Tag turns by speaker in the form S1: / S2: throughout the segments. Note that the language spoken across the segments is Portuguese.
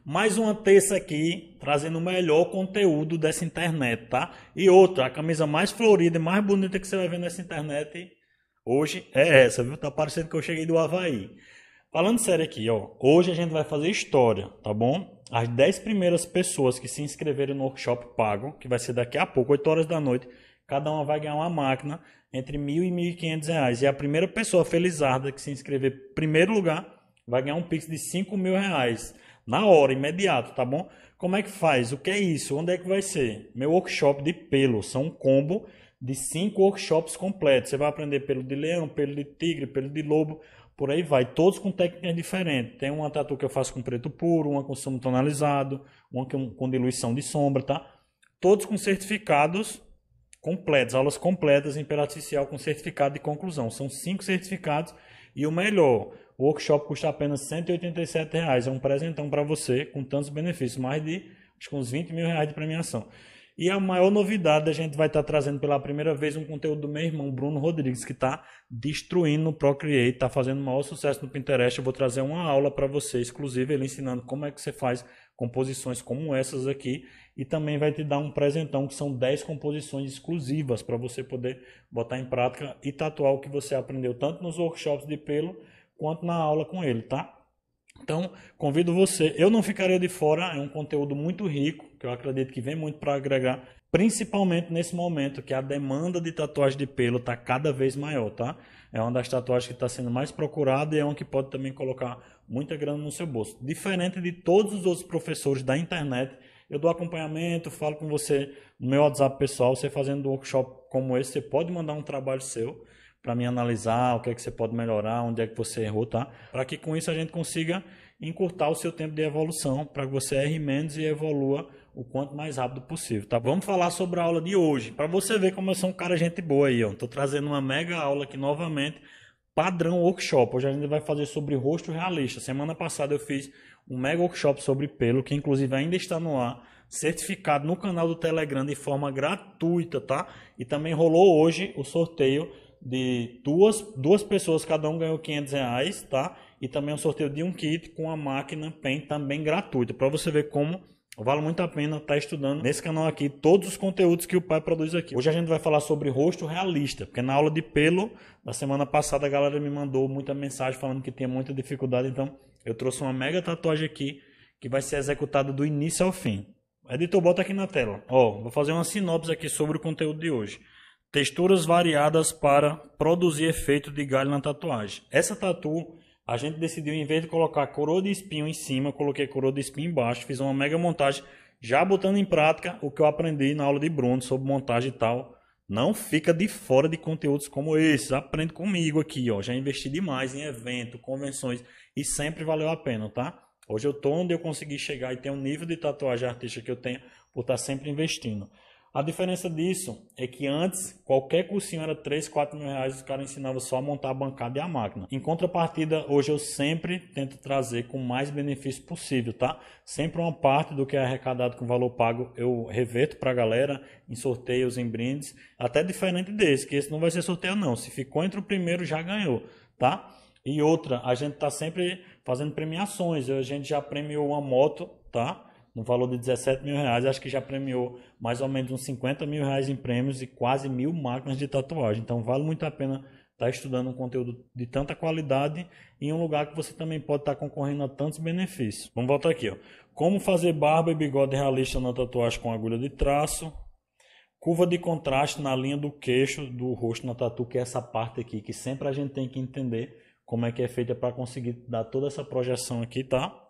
S1: Mais uma terça aqui, trazendo o melhor conteúdo dessa internet, tá? E outra, a camisa mais florida e mais bonita que você vai ver nessa internet hoje é essa, viu? Tá parecendo que eu cheguei do Havaí. Falando sério aqui, ó. Hoje a gente vai fazer história, tá bom? As 10 primeiras pessoas que se inscreverem no workshop pago, que vai ser daqui a pouco, 8 horas da noite, cada uma vai ganhar uma máquina entre R$ 1.000 e R$ 1.500. E a primeira pessoa felizarda que se inscrever em primeiro lugar vai ganhar um Pix de R$ 5.000. Na hora, imediato, tá bom? Como é que faz? O que é isso? Onde é que vai ser? Meu workshop de pelo. São um combo de 5 workshops completos. Você vai aprender pelo de leão, pelo de tigre, pelo de lobo, por aí vai. Todos com técnicas diferentes. Tem uma tatu que eu faço com preto puro, uma com sumo tonalizado, uma com diluição de sombra, tá? Todos com certificados completos, aulas completas em pelo artificial com certificado de conclusão. São 5 certificados e o melhor, o workshop custa apenas R$ 187. É um presentão para você com tantos benefícios, mais de acho que uns R$ 20.000 de premiação. E a maior novidade, a gente vai estar trazendo pela primeira vez um conteúdo do meu irmão Bruno Rodrigues, que está destruindo no Procreate, está fazendo o maior sucesso no Pinterest. Eu vou trazer uma aula para você, exclusiva, ele ensinando como é que você faz composições como essas aqui. E também vai te dar um presentão, que são 10 composições exclusivas para você poder botar em prática e tatuar o que você aprendeu, tanto nos workshops de pelo, quanto na aula com ele, tá? Então, convido você. Eu não ficaria de fora, é um conteúdo muito rico, que eu acredito que vem muito para agregar, principalmente nesse momento que a demanda de tatuagem de pelo está cada vez maior, tá? É uma das tatuagens que está sendo mais procurada e é uma que pode também colocar muita grana no seu bolso. Diferente de todos os outros professores da internet, eu dou acompanhamento, falo com você no meu WhatsApp pessoal, você fazendo um workshop como esse, você pode mandar um trabalho seu para me analisar o que é que você pode melhorar, onde é que você errou, tá? Para que com isso a gente consiga encurtar o seu tempo de evolução, para que você erre menos e evolua o quanto mais rápido possível, tá? Vamos falar sobre a aula de hoje, para você ver como eu sou um cara gente boa aí, ó. Tô trazendo uma mega aula aqui novamente, padrão workshop. Hoje a gente vai fazer sobre rosto realista. Semana passada eu fiz um mega workshop sobre pelo, que inclusive ainda está no ar, certificado no canal do Telegram de forma gratuita, tá? E também rolou hoje o sorteio de duas pessoas, cada um ganhou R$ 500, tá? E também um sorteio de um kit com a máquina Pen também gratuita, para você ver como vale muito a pena estar estudando nesse canal aqui todos os conteúdos que o pai produz aqui. Hoje a gente vai falar sobre rosto realista, porque na aula de pelo da semana passada a galera me mandou muita mensagem falando que tinha muita dificuldade, então eu trouxe uma mega tatuagem aqui que vai ser executada do início ao fim. Editor, bota aqui na tela. Ó, vou fazer uma sinopse aqui sobre o conteúdo de hoje. Texturas variadas para produzir efeito de galho na tatuagem. Essa tatu, a gente decidiu, em vez de colocar coroa de espinho em cima, coloquei coroa de espinho embaixo. Fiz uma mega montagem, já botando em prática o que eu aprendi na aula de Bruno sobre montagem e tal. Não fica de fora de conteúdos como esses. Aprende comigo aqui, ó. Já investi demais em evento, convenções e sempre valeu a pena, tá? Hoje eu tô onde eu consegui chegar e tenho um nível de tatuagem artística que eu tenho por estar sempre investindo. A diferença disso é que antes, qualquer cursinho era 3, 4 mil reais, os caras ensinavam só a montar a bancada e a máquina. Em contrapartida, hoje eu sempre tento trazer com mais benefício possível, tá? Sempre uma parte do que é arrecadado com valor pago eu reverto para a galera em sorteios, em brindes, até diferente desse, que esse não vai ser sorteio não. Se ficou entre o primeiro, já ganhou, tá? E outra, a gente tá sempre fazendo premiações, a gente já premiou uma moto, tá? No valor de R$ 17.000, acho que já premiou mais ou menos uns R$ 50.000 em prêmios e quase 1.000 máquinas de tatuagem. Então vale muito a pena estar estudando um conteúdo de tanta qualidade em um lugar que você também pode estar concorrendo a tantos benefícios. Vamos voltar aqui, ó. Como fazer barba e bigode realista na tatuagem com agulha de traço. Curva de contraste na linha do queixo do rosto na tatu, que é essa parte aqui, que sempre a gente tem que entender como é que é feita para conseguir dar toda essa projeção aqui, tá?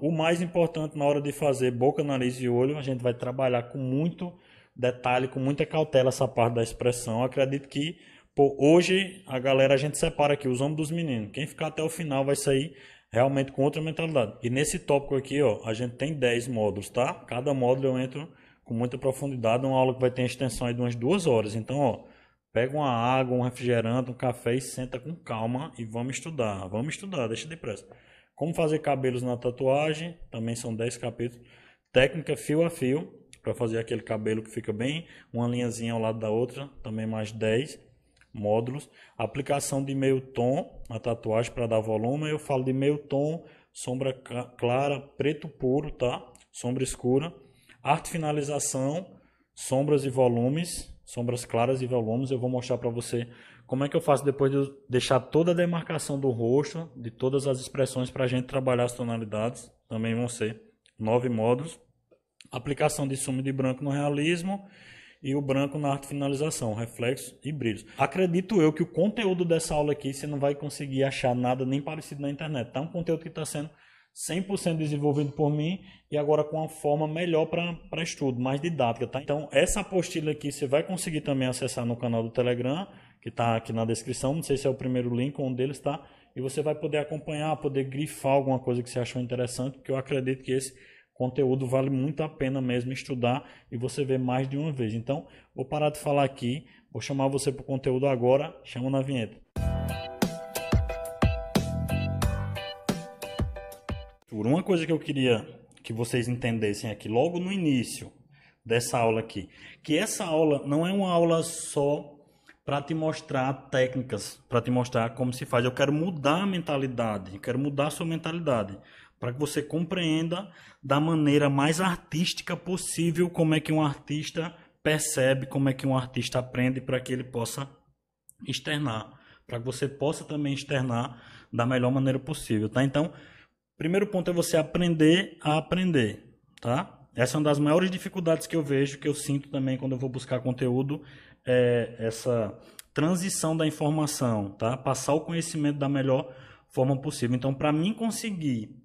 S1: O mais importante na hora de fazer boca, nariz e olho, a gente vai trabalhar com muito detalhe, com muita cautela essa parte da expressão. Eu acredito que hoje a galera, a gente separa aqui os homens dos meninos. Quem ficar até o final vai sair realmente com outra mentalidade. E nesse tópico aqui, ó, a gente tem 10 módulos, tá? Cada módulo eu entro com muita profundidade, uma aula que vai ter extensão aí de umas 2 horas. Então, ó, pega uma água, um refrigerante, um café e senta com calma e vamos estudar. Vamos estudar, deixa depressa. Como fazer cabelos na tatuagem, também são 10 capítulos. Técnica fio a fio, para fazer aquele cabelo que fica bem, uma linhazinha ao lado da outra, também mais 10 módulos. Aplicação de meio tom na tatuagem para dar volume, eu falo de meio tom sombra clara, preto puro, tá? Sombra escura, arte finalização, sombras e volumes, sombras claras e volumes. Eu vou mostrar para você como é que eu faço depois de eu deixar toda a demarcação do rosto, de todas as expressões para a gente trabalhar as tonalidades. Também vão ser 9 módulos. Aplicação de suma de branco no realismo e o branco na arte finalização, reflexos e brilhos. Acredito eu que o conteúdo dessa aula aqui você não vai conseguir achar nada nem parecido na internet. Tá um conteúdo que está sendo 100% desenvolvido por mim e agora com uma forma melhor para estudo, mais didática, tá? Então, essa apostila aqui você vai conseguir também acessar no canal do Telegram, que está aqui na descrição. Não sei se é o primeiro link ou um deles, tá? E você vai poder acompanhar, poder grifar alguma coisa que você achou interessante, porque eu acredito que esse conteúdo vale muito a pena mesmo estudar e você ver mais de uma vez. Então, vou parar de falar aqui, vou chamar você para o conteúdo agora, chama na vinheta. Uma coisa que eu queria que vocês entendessem aqui, logo no início dessa aula aqui, que essa aula não é uma aula só para te mostrar técnicas, para te mostrar como se faz. Eu quero mudar a mentalidade, eu quero mudar a sua mentalidade, para que você compreenda da maneira mais artística possível como é que um artista percebe, como é que um artista aprende, para que ele possa externar, para que você possa também externar da melhor maneira possível, tá? Então, primeiro ponto é você aprender a aprender, tá? Essa é uma das maiores dificuldades que eu vejo, que eu sinto também quando eu vou buscar conteúdo, é essa transição da informação, tá? Passar o conhecimento da melhor forma possível. Então, para mim conseguir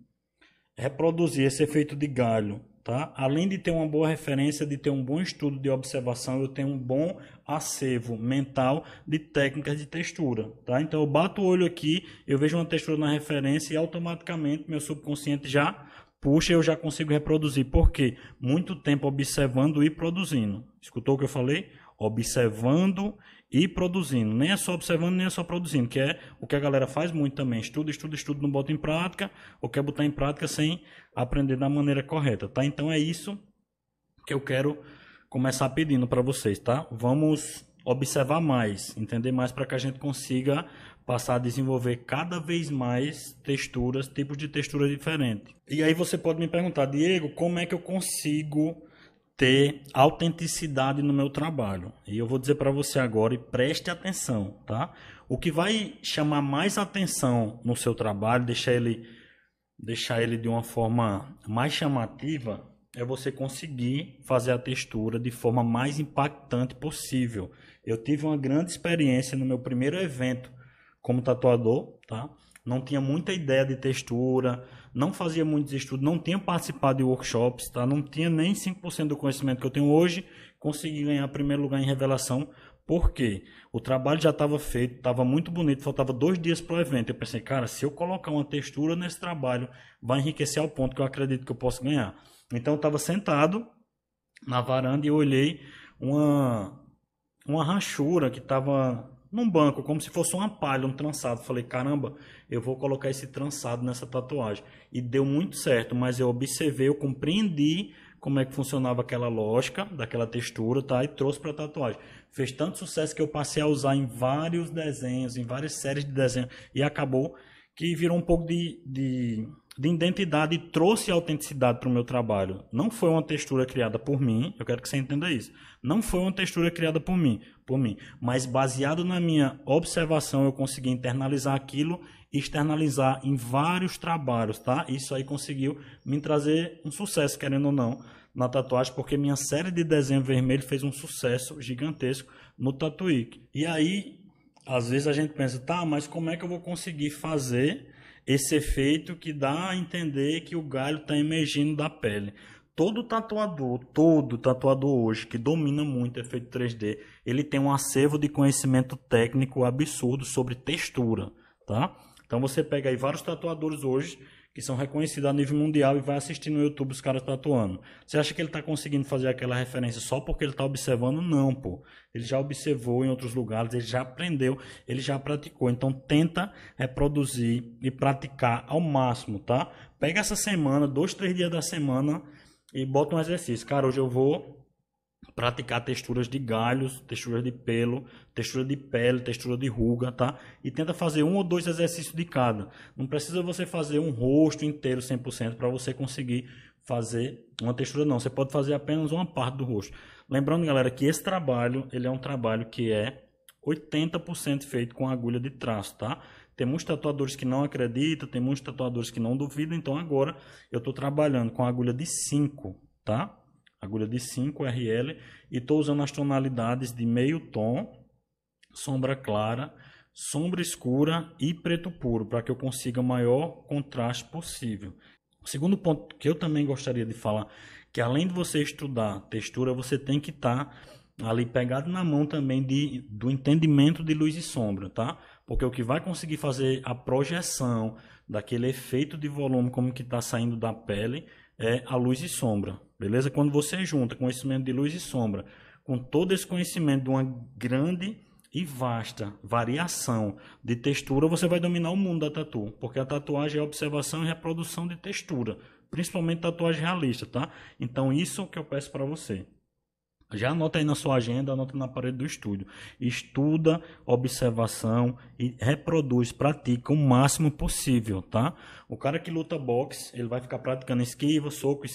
S1: reproduzir esse efeito de galho, tá? Além de ter uma boa referência, de ter um bom estudo de observação, eu tenho um bom acervo mental de técnicas de textura, tá? Então, eu bato o olho aqui, eu vejo uma textura na referência e automaticamente meu subconsciente já puxa e eu já consigo reproduzir. Por quê? Muito tempo observando e produzindo. Escutou o que eu falei? Observando e produzindo. Nem é só observando, nem é só produzindo, que é o que a galera faz muito também. Estuda, estuda, estuda, não bota em prática, ou quer botar em prática sem aprender da maneira correta, tá? Então é isso que eu quero começar pedindo para vocês, tá? Vamos observar mais, entender mais, para que a gente consiga passar a desenvolver cada vez mais texturas, tipos de texturas diferentes. E aí você pode me perguntar, Diego, como é que eu consigo ter autenticidade no meu trabalho? E eu vou dizer para você agora, e preste atenção, tá? O que vai chamar mais atenção no seu trabalho, deixar ele de uma forma mais chamativa, é você conseguir fazer a textura de forma mais impactante possível. Eu tive uma grande experiência no meu primeiro evento como tatuador, tá? Não tinha muita ideia de textura, não fazia muitos estudos, não tinha participado de workshops, tá? Não tinha nem 5% do conhecimento que eu tenho hoje. Consegui ganhar primeiro lugar em revelação, porque o trabalho já estava feito, estava muito bonito, faltava 2 dias para o evento. Eu pensei, cara, se eu colocar uma textura nesse trabalho, vai enriquecer ao ponto que eu acredito que eu posso ganhar. Então eu estava sentado na varanda e eu olhei uma rachura que estava num banco, como se fosse uma palha, um trançado. Falei, caramba, eu vou colocar esse trançado nessa tatuagem. E deu muito certo, mas eu observei, eu compreendi como é que funcionava aquela lógica, daquela textura, tá? E trouxe para a tatuagem. Fez tanto sucesso que eu passei a usar em vários desenhos, em várias séries de desenhos. E acabou que virou um pouco de identidade e trouxe autenticidade para o meu trabalho. Não foi uma textura criada por mim, eu quero que você entenda isso. Não foi uma textura criada por mim, mas baseado na minha observação, eu consegui internalizar aquilo e externalizar em vários trabalhos, tá? Isso aí conseguiu me trazer um sucesso, querendo ou não, na tatuagem, porque minha série de desenho vermelho fez um sucesso gigantesco no Tatuíque. E aí, às vezes a gente pensa, tá, mas como é que eu vou conseguir fazer esse efeito que dá a entender que o galho está emergindo da pele? Todo tatuador hoje que domina muito efeito 3D, ele tem um acervo de conhecimento técnico absurdo sobre textura, tá? Então você pega aí vários tatuadores hoje que são reconhecidos a nível mundial e vai assistir no YouTube os caras tatuando. Você acha que ele está conseguindo fazer aquela referência só porque ele está observando? Não, pô. Ele já observou em outros lugares, ele já aprendeu, ele já praticou. Então tenta reproduzir e praticar ao máximo, tá? Pega essa semana, 2, 3 dias da semana e bota um exercício. Cara, hoje eu vou praticar texturas de galhos, texturas de pelo, textura de pele, textura de ruga, tá? E tenta fazer 1 ou 2 exercícios de cada. Não precisa você fazer um rosto inteiro 100% para você conseguir fazer uma textura, não. Você pode fazer apenas uma parte do rosto. Lembrando, galera, que esse trabalho, ele é um trabalho que é 80% feito com agulha de traço, tá? Tem muitos tatuadores que não acreditam, tem muitos tatuadores que não duvidam, então agora eu estou trabalhando com agulha de 5, tá? Agulha de 5 RL e estou usando as tonalidades de meio tom, sombra clara, sombra escura e preto puro, para que eu consiga o maior contraste possível. O segundo ponto que eu também gostaria de falar, que além de você estudar textura, você tem que estar ali pegado na mão também do entendimento de luz e sombra, tá? Porque o que vai conseguir fazer a projeção daquele efeito de volume como que está saindo da pele é a luz e sombra, beleza? Quando você junta conhecimento de luz e sombra com todo esse conhecimento de uma grande e vasta variação de textura, você vai dominar o mundo da tatu, porque a tatuagem é observação e reprodução de textura, principalmente tatuagem realista, tá? Então isso que eu peço para você. Já anota aí na sua agenda, anota na parede do estúdio. Estuda observação e reproduz, pratica o máximo possível, tá? O cara que luta boxe, ele vai ficar praticando esquiva, soco,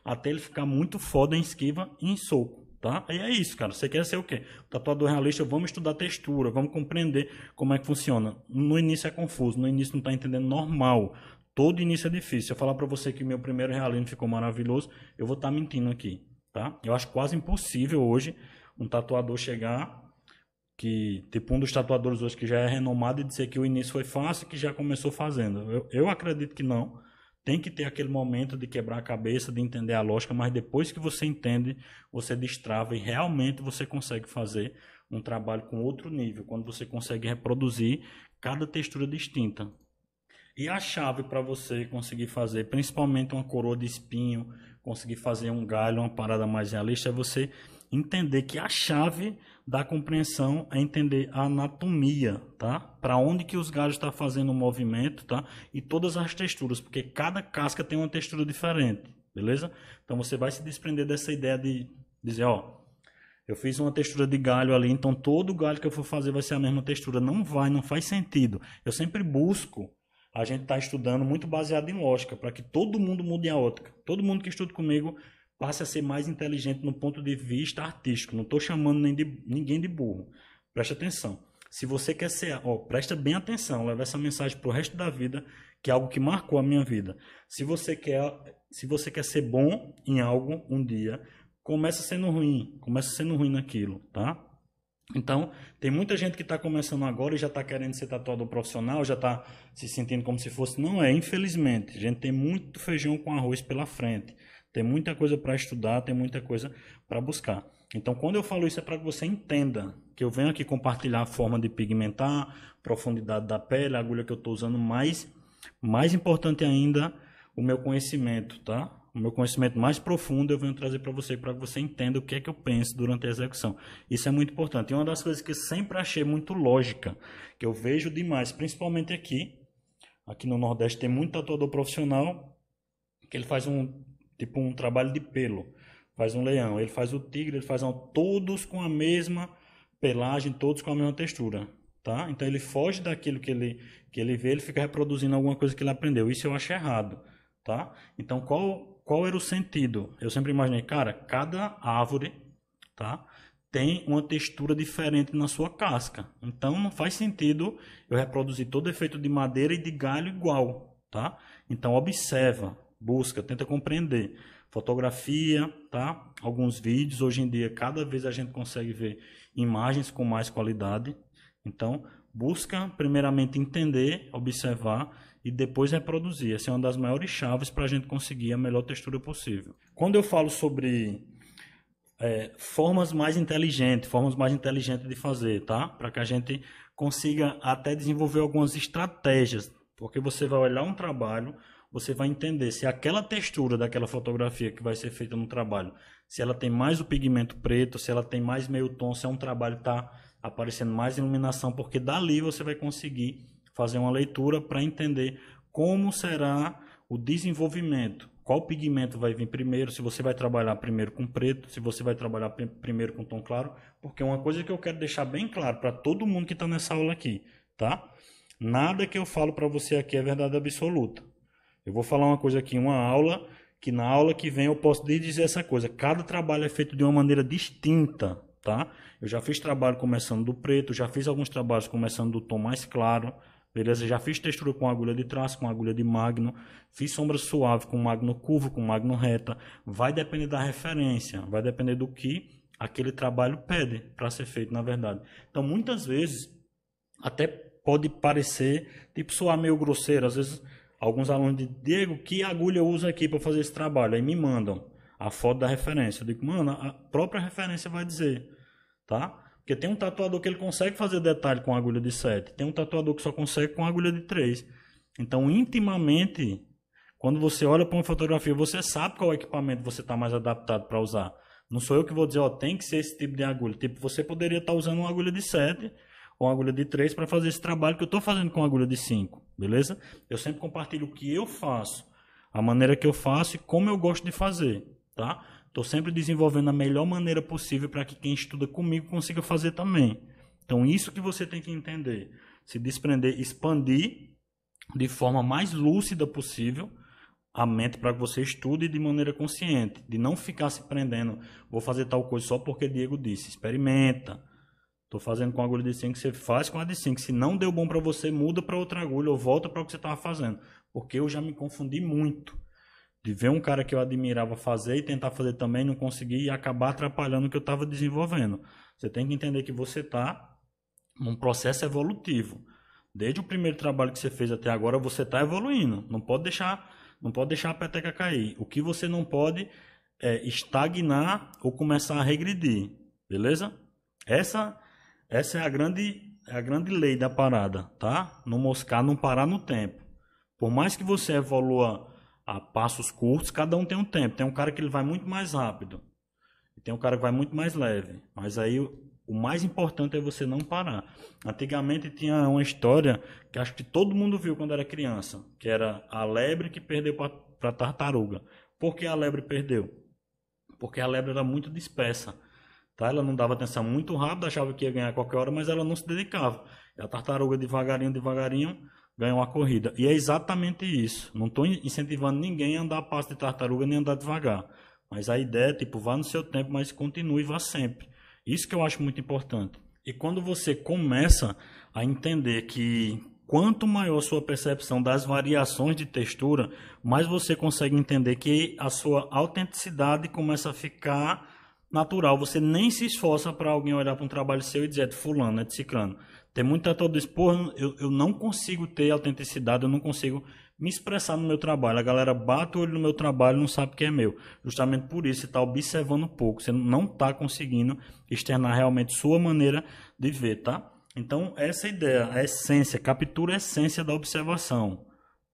S1: até ele ficar muito foda em esquiva e em soco, tá? E é isso, cara. Você quer ser o quê? Tatuador realista, vamos estudar textura, vamos compreender como é que funciona. No início é confuso, no início não está entendendo normal. Todo início é difícil. Se eu falar para você que meu primeiro realismo ficou maravilhoso, eu vou estar mentindo aqui. Tá? Eu acho quase impossível hoje um tatuador chegar, que tipo um dos tatuadores hoje que já é renomado, e dizer que o início foi fácil, que já começou fazendo. Eu acredito que não. Tem que ter aquele momento de quebrar a cabeça, de entender a lógica, mas depois que você entende, você destrava e realmente você consegue fazer um trabalho com outro nível, quando você consegue reproduzir cada textura distinta. E a chave para você conseguir fazer, principalmente uma coroa de espinho, conseguir fazer um galho, uma parada mais realista, é você entender que a chave da compreensão é entender a anatomia, tá? Para onde que os galhos estão fazendo o movimento, tá? E todas as texturas, porque cada casca tem uma textura diferente, beleza? Então você vai se desprender dessa ideia de dizer, ó, eu fiz uma textura de galho ali, então todo galho que eu for fazer vai ser a mesma textura. Não vai, não faz sentido. Eu sempre busco. A gente está estudando muito baseado em lógica, para que todo mundo mude a ótica. Todo mundo que estuda comigo passe a ser mais inteligente no ponto de vista artístico. Não estou chamando ninguém de burro. Presta atenção. Se você quer ser... presta bem atenção, leva essa mensagem para o resto da vida, que é algo que marcou a minha vida. Se você quer ser bom em algo um dia, começa sendo ruim naquilo, tá? Então, tem muita gente que está começando agora e já está querendo ser tatuador profissional, já está se sentindo como se fosse. Não é, infelizmente. A gente tem muito feijão com arroz pela frente. Tem muita coisa para estudar, tem muita coisa para buscar. Então, quando eu falo isso, é para que você entenda que eu venho aqui compartilhar a forma de pigmentar, profundidade da pele, a agulha que eu estou usando, mais importante ainda, o meu conhecimento, tá? O meu conhecimento mais profundo eu venho trazer para que você entenda o que é que eu penso durante a execução. Isso é muito importante. E uma das coisas que eu sempre achei muito lógica, que eu vejo demais, principalmente aqui no Nordeste tem muito tatuador profissional, que ele faz um trabalho de pelo, faz um leão, ele faz o tigre, ele faz todos com a mesma pelagem, todos com a mesma textura, tá? Então ele foge daquilo que ele vê, ele fica reproduzindo alguma coisa que ele aprendeu. Isso eu acho errado, tá? Então qual era o sentido? Eu sempre imaginei, cara, cada árvore, tá, tem uma textura diferente na sua casca. Então não faz sentido eu reproduzir todo efeito de madeira e de galho igual, tá? Então observa, busca, tenta compreender. Fotografia, tá? Alguns vídeos, hoje em dia cada vez a gente consegue ver imagens com mais qualidade. Então busca primeiramente entender, observar e depois reproduzir. Essa é uma das maiores chaves para a gente conseguir a melhor textura possível. Quando eu falo sobre formas mais inteligentes de fazer, tá? Para que a gente consiga até desenvolver algumas estratégias, porque você vai olhar um trabalho, você vai entender se aquela textura daquela fotografia que vai ser feita no trabalho, se ela tem mais o pigmento preto, se ela tem mais meio tom, se é um trabalho que está aparecendo mais iluminação, porque dali você vai conseguir fazer uma leitura para entender como será o desenvolvimento qual pigmento vai vir primeiro, se você vai trabalhar primeiro com preto, se você vai trabalhar primeiro com tom claro, porque uma coisa que eu quero deixar bem claro para todo mundo que está nessa aula aqui, tá? Nada que eu falo para você aqui é verdade absoluta. Eu vou falar uma coisa aqui, uma aula, que na aula que vem eu posso lhe dizer essa coisa. Cada trabalho é feito de uma maneira distinta, tá? Eu já fiz trabalho começando do preto, já fiz alguns trabalhos começando do tom mais claro, beleza? Já fiz textura com agulha de traço, com agulha de magno, fiz sombra suave com magno curvo, com magno reta. Vai depender da referência, vai depender do que aquele trabalho pede para ser feito, na verdade. Então, muitas vezes, até pode parecer, tipo, soar meio grosseiro. Às vezes, alguns alunos dizem, Diego, que agulha eu uso aqui para fazer esse trabalho? Aí me mandam a foto da referência. Eu digo, mano, a própria referência vai dizer, tá? Porque tem um tatuador que ele consegue fazer detalhe com agulha de 7. Tem um tatuador que só consegue com agulha de 3. Então, intimamente, quando você olha para uma fotografia, você sabe qual equipamento você está mais adaptado para usar. Não sou eu que vou dizer, ó, tem que ser esse tipo de agulha. Tipo, você poderia estar usando uma agulha de 7 ou uma agulha de 3 para fazer esse trabalho que eu estou fazendo com agulha de 5, beleza? Eu sempre compartilho o que eu faço, a maneira que eu faço e como eu gosto de fazer, tá? Estou sempre desenvolvendo a melhor maneira possível para que quem estuda comigo consiga fazer também. Então, isso que você tem que entender. Se desprender, expandir de forma mais lúcida possível a mente para que você estude de maneira consciente, de não ficar se prendendo, vou fazer tal coisa só porque Diego disse. Experimenta. Estou fazendo com a agulha de 5, você faz com a de 5. Se não deu bom para você, muda para outra agulha ou volta para o que você estava fazendo. Porque eu já me confundi muito de ver um cara que eu admirava fazer e tentar fazer também, não conseguir e acabar atrapalhando o que eu estava desenvolvendo. Você tem que entender que você está num processo evolutivo. Desde o primeiro trabalho que você fez até agora, você está evoluindo. Não pode deixar a peteca cair. O que você não pode é estagnar ou começar a regredir. Beleza? Essa é a grande lei da parada, tá? Não moscar, não parar no tempo. Por mais que você evolua a passos curtos, cada um tem um tempo. Tem um cara que ele vai muito mais rápido. E tem um cara que vai muito mais leve. Mas aí o mais importante é você não parar. Antigamente tinha uma história que acho que todo mundo viu quando era criança, que era a lebre que perdeu para a tartaruga. Por que a lebre perdeu? Porque a lebre era muito dispersa. Tá? Ela não dava atenção muito rápido, achava que ia ganhar a qualquer hora, mas ela não se dedicava. E a tartaruga devagarinho ganhou a corrida. E é exatamente isso. Não estou incentivando ninguém a andar a passo de tartaruga nem andar devagar. Mas a ideia é, tipo, vá no seu tempo, mas continue e vá sempre. Isso que eu acho muito importante. E quando você começa a entender que quanto maior a sua percepção das variações de textura, mais você consegue entender que a sua autenticidade começa a ficar natural. Você nem se esforça para alguém olhar para um trabalho seu e dizer, é de fulano, é de ciclano. Tem muito tatuador que diz, pô, eu não consigo ter autenticidade, eu não consigo me expressar no meu trabalho. A galera bate o olho no meu trabalho e não sabe que é meu. Justamente por isso, você está observando um pouco. Você não está conseguindo externar realmente sua maneira de ver, tá? Então, essa é a ideia, a essência, captura a essência da observação.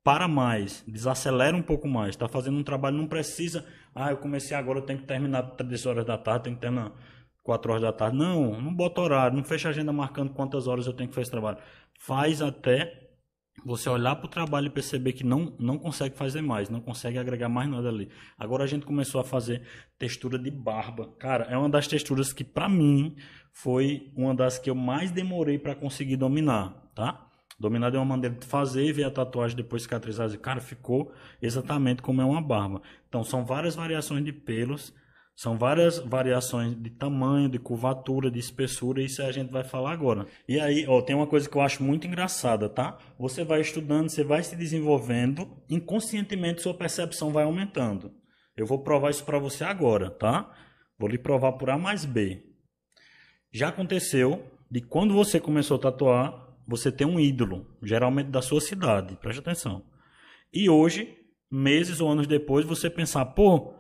S1: Para mais, desacelera um pouco mais. Está fazendo um trabalho, não precisa... eu comecei agora, eu tenho que terminar 3 horas da tarde, tenho que terminar 4 horas da tarde. Não bota horário, não fecha a agenda marcando quantas horas eu tenho que fazer esse trabalho. Faz até você olhar para o trabalho e perceber que não consegue fazer mais, não consegue agregar mais nada ali. Agora a gente começou a fazer textura de barba. Cara, é uma das texturas que para mim foi uma das que eu mais demorei para conseguir dominar, tá? Dominar de uma maneira de fazer e ver a tatuagem depois cicatrizar. Cara, ficou exatamente como é uma barba. Então são várias variações de pelos, são várias variações de tamanho, de curvatura, de espessura, e isso a gente vai falar agora. E aí, tem uma coisa que eu acho muito engraçada, tá? Você vai estudando, você vai se desenvolvendo, inconscientemente sua percepção vai aumentando. Eu vou provar isso para você agora, tá? Vou lhe provar por A mais B. Já aconteceu de quando você começou a tatuar, você ter um ídolo, geralmente da sua cidade, preste atenção. E hoje, meses ou anos depois, você pensar, pô,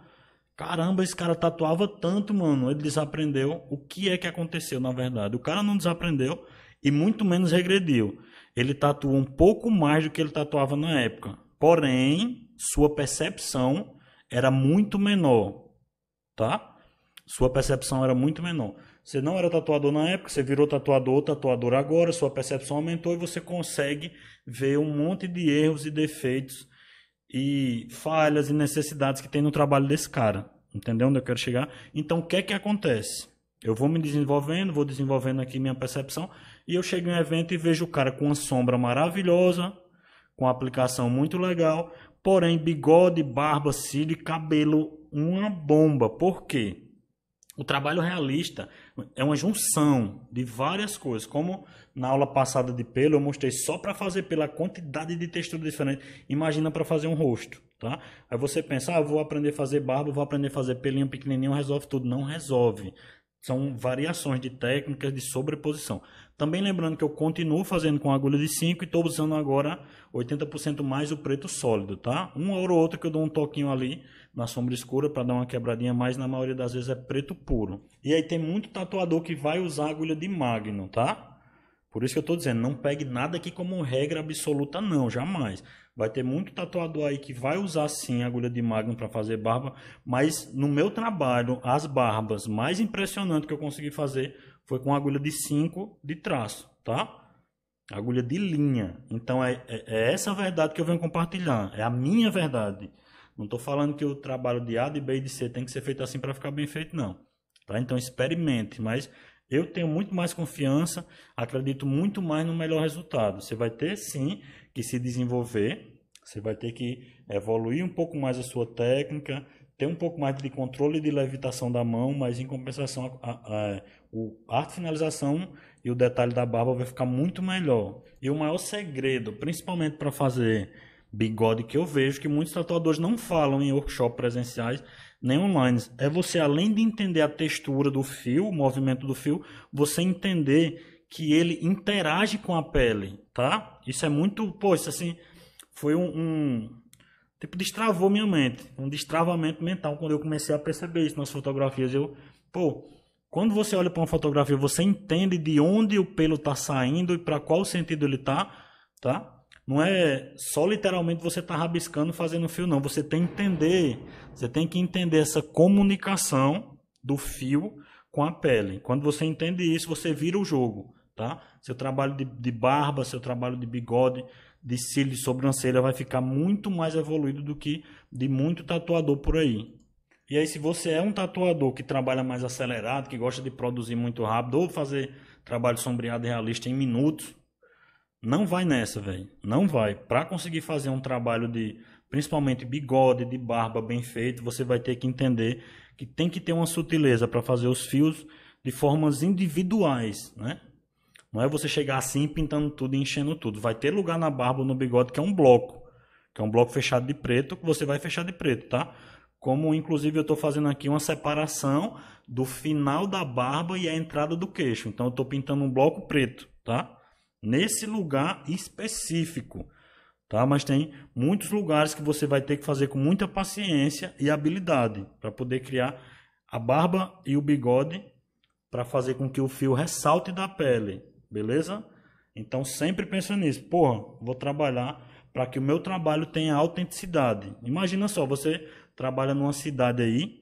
S1: caramba, esse cara tatuava tanto, mano, ele desaprendeu. O que é que aconteceu, na verdade? O cara não desaprendeu e muito menos regrediu. Ele tatuou um pouco mais do que ele tatuava na época. Porém, sua percepção era muito menor, tá? Sua percepção era muito menor. Você não era tatuador na época, você virou tatuador agora, sua percepção aumentou e você consegue ver um monte de erros e defeitos e falhas e necessidades que tem no trabalho desse cara. Entendeu onde eu quero chegar? Então, o que é que acontece? Eu vou me desenvolvendo, vou desenvolvendo aqui minha percepção, e eu chego em um evento e vejo o cara com uma sombra maravilhosa, com uma aplicação muito legal, porém bigode, barba, cílio e cabelo uma bomba. Por quê? O trabalho realista é uma junção de várias coisas. Como na aula passada de pelo eu mostrei só para fazer pela quantidade de textura diferente. Imagina para fazer um rosto, tá? Aí você pensa, eu vou aprender a fazer barba, vou aprender a fazer pelinho pequenininho, resolve tudo. Não resolve. São variações de técnicas de sobreposição. Também lembrando que eu continuo fazendo com agulha de 5 e estou usando agora 80% mais o preto sólido, tá? Uma hora ou outra que eu dou um toquinho ali na sombra escura para dar uma quebradinha, mas na maioria das vezes é preto puro. E aí tem muito tatuador que vai usar agulha de Magnum, tá? Por isso que eu estou dizendo, não pegue nada aqui como regra absoluta não, jamais. Vai ter muito tatuador aí que vai usar sim agulha de Magnum para fazer barba, mas no meu trabalho, as barbas mais impressionantes que eu consegui fazer foi com agulha de 5 de traço, tá? Agulha de linha. Então é essa a verdade que eu venho compartilhar, é a minha verdade. Não estou falando que o trabalho de A, de B e de C tem que ser feito assim para ficar bem feito, não. Tá? Então experimente, mas eu tenho muito mais confiança, acredito muito mais no melhor resultado. Você vai ter sim que se desenvolver, você vai ter que evoluir um pouco mais a sua técnica, ter um pouco mais de controle de levitação da mão, mas em compensação a arte finalização e o detalhe da barba vai ficar muito melhor. E o maior segredo, principalmente para fazer bigode, que eu vejo que muitos tatuadores não falam em workshop presenciais nem online, é você, além de entender a textura do fio, o movimento do fio, você entender que ele interage com a pele, tá? Isso é muito, pô, isso assim, foi tipo, destravou minha mente, um destravamento mental quando eu comecei a perceber isso nas fotografias. Quando você olha para uma fotografia, você entende de onde o pelo está saindo e para qual sentido ele tá? Não é só literalmente você tá rabiscando, fazendo fio, não. Você tem que entender essa comunicação do fio com a pele. Quando você entende isso, você vira o jogo, tá? Seu trabalho de barba, seu trabalho de bigode, de cílio, de sobrancelha vai ficar muito mais evoluído do que de muito tatuador por aí. E aí, se você é um tatuador que trabalha mais acelerado, que gosta de produzir muito rápido ou fazer trabalho sombreado e realista em minutos, não vai nessa, velho. Não vai. Para conseguir fazer um trabalho de, principalmente bigode, de barba bem feito, você vai ter que entender que tem que ter uma sutileza para fazer os fios de formas individuais, né? Não é você chegar assim pintando tudo e enchendo tudo. Vai ter lugar na barba ou no bigode que é um bloco fechado de preto, que você vai fechar de preto, tá? Como inclusive eu estou fazendo aqui uma separação do final da barba e a entrada do queixo. Então eu estou pintando um bloco preto, tá? Nesse lugar específico, tá? Mas tem muitos lugares que você vai ter que fazer com muita paciência e habilidade para poder criar a barba e o bigode para fazer com que o fio ressalte da pele, beleza? Então sempre pensa nisso, porra, vou trabalhar para que o meu trabalho tenha autenticidade. Imagina só, você trabalha numa cidade aí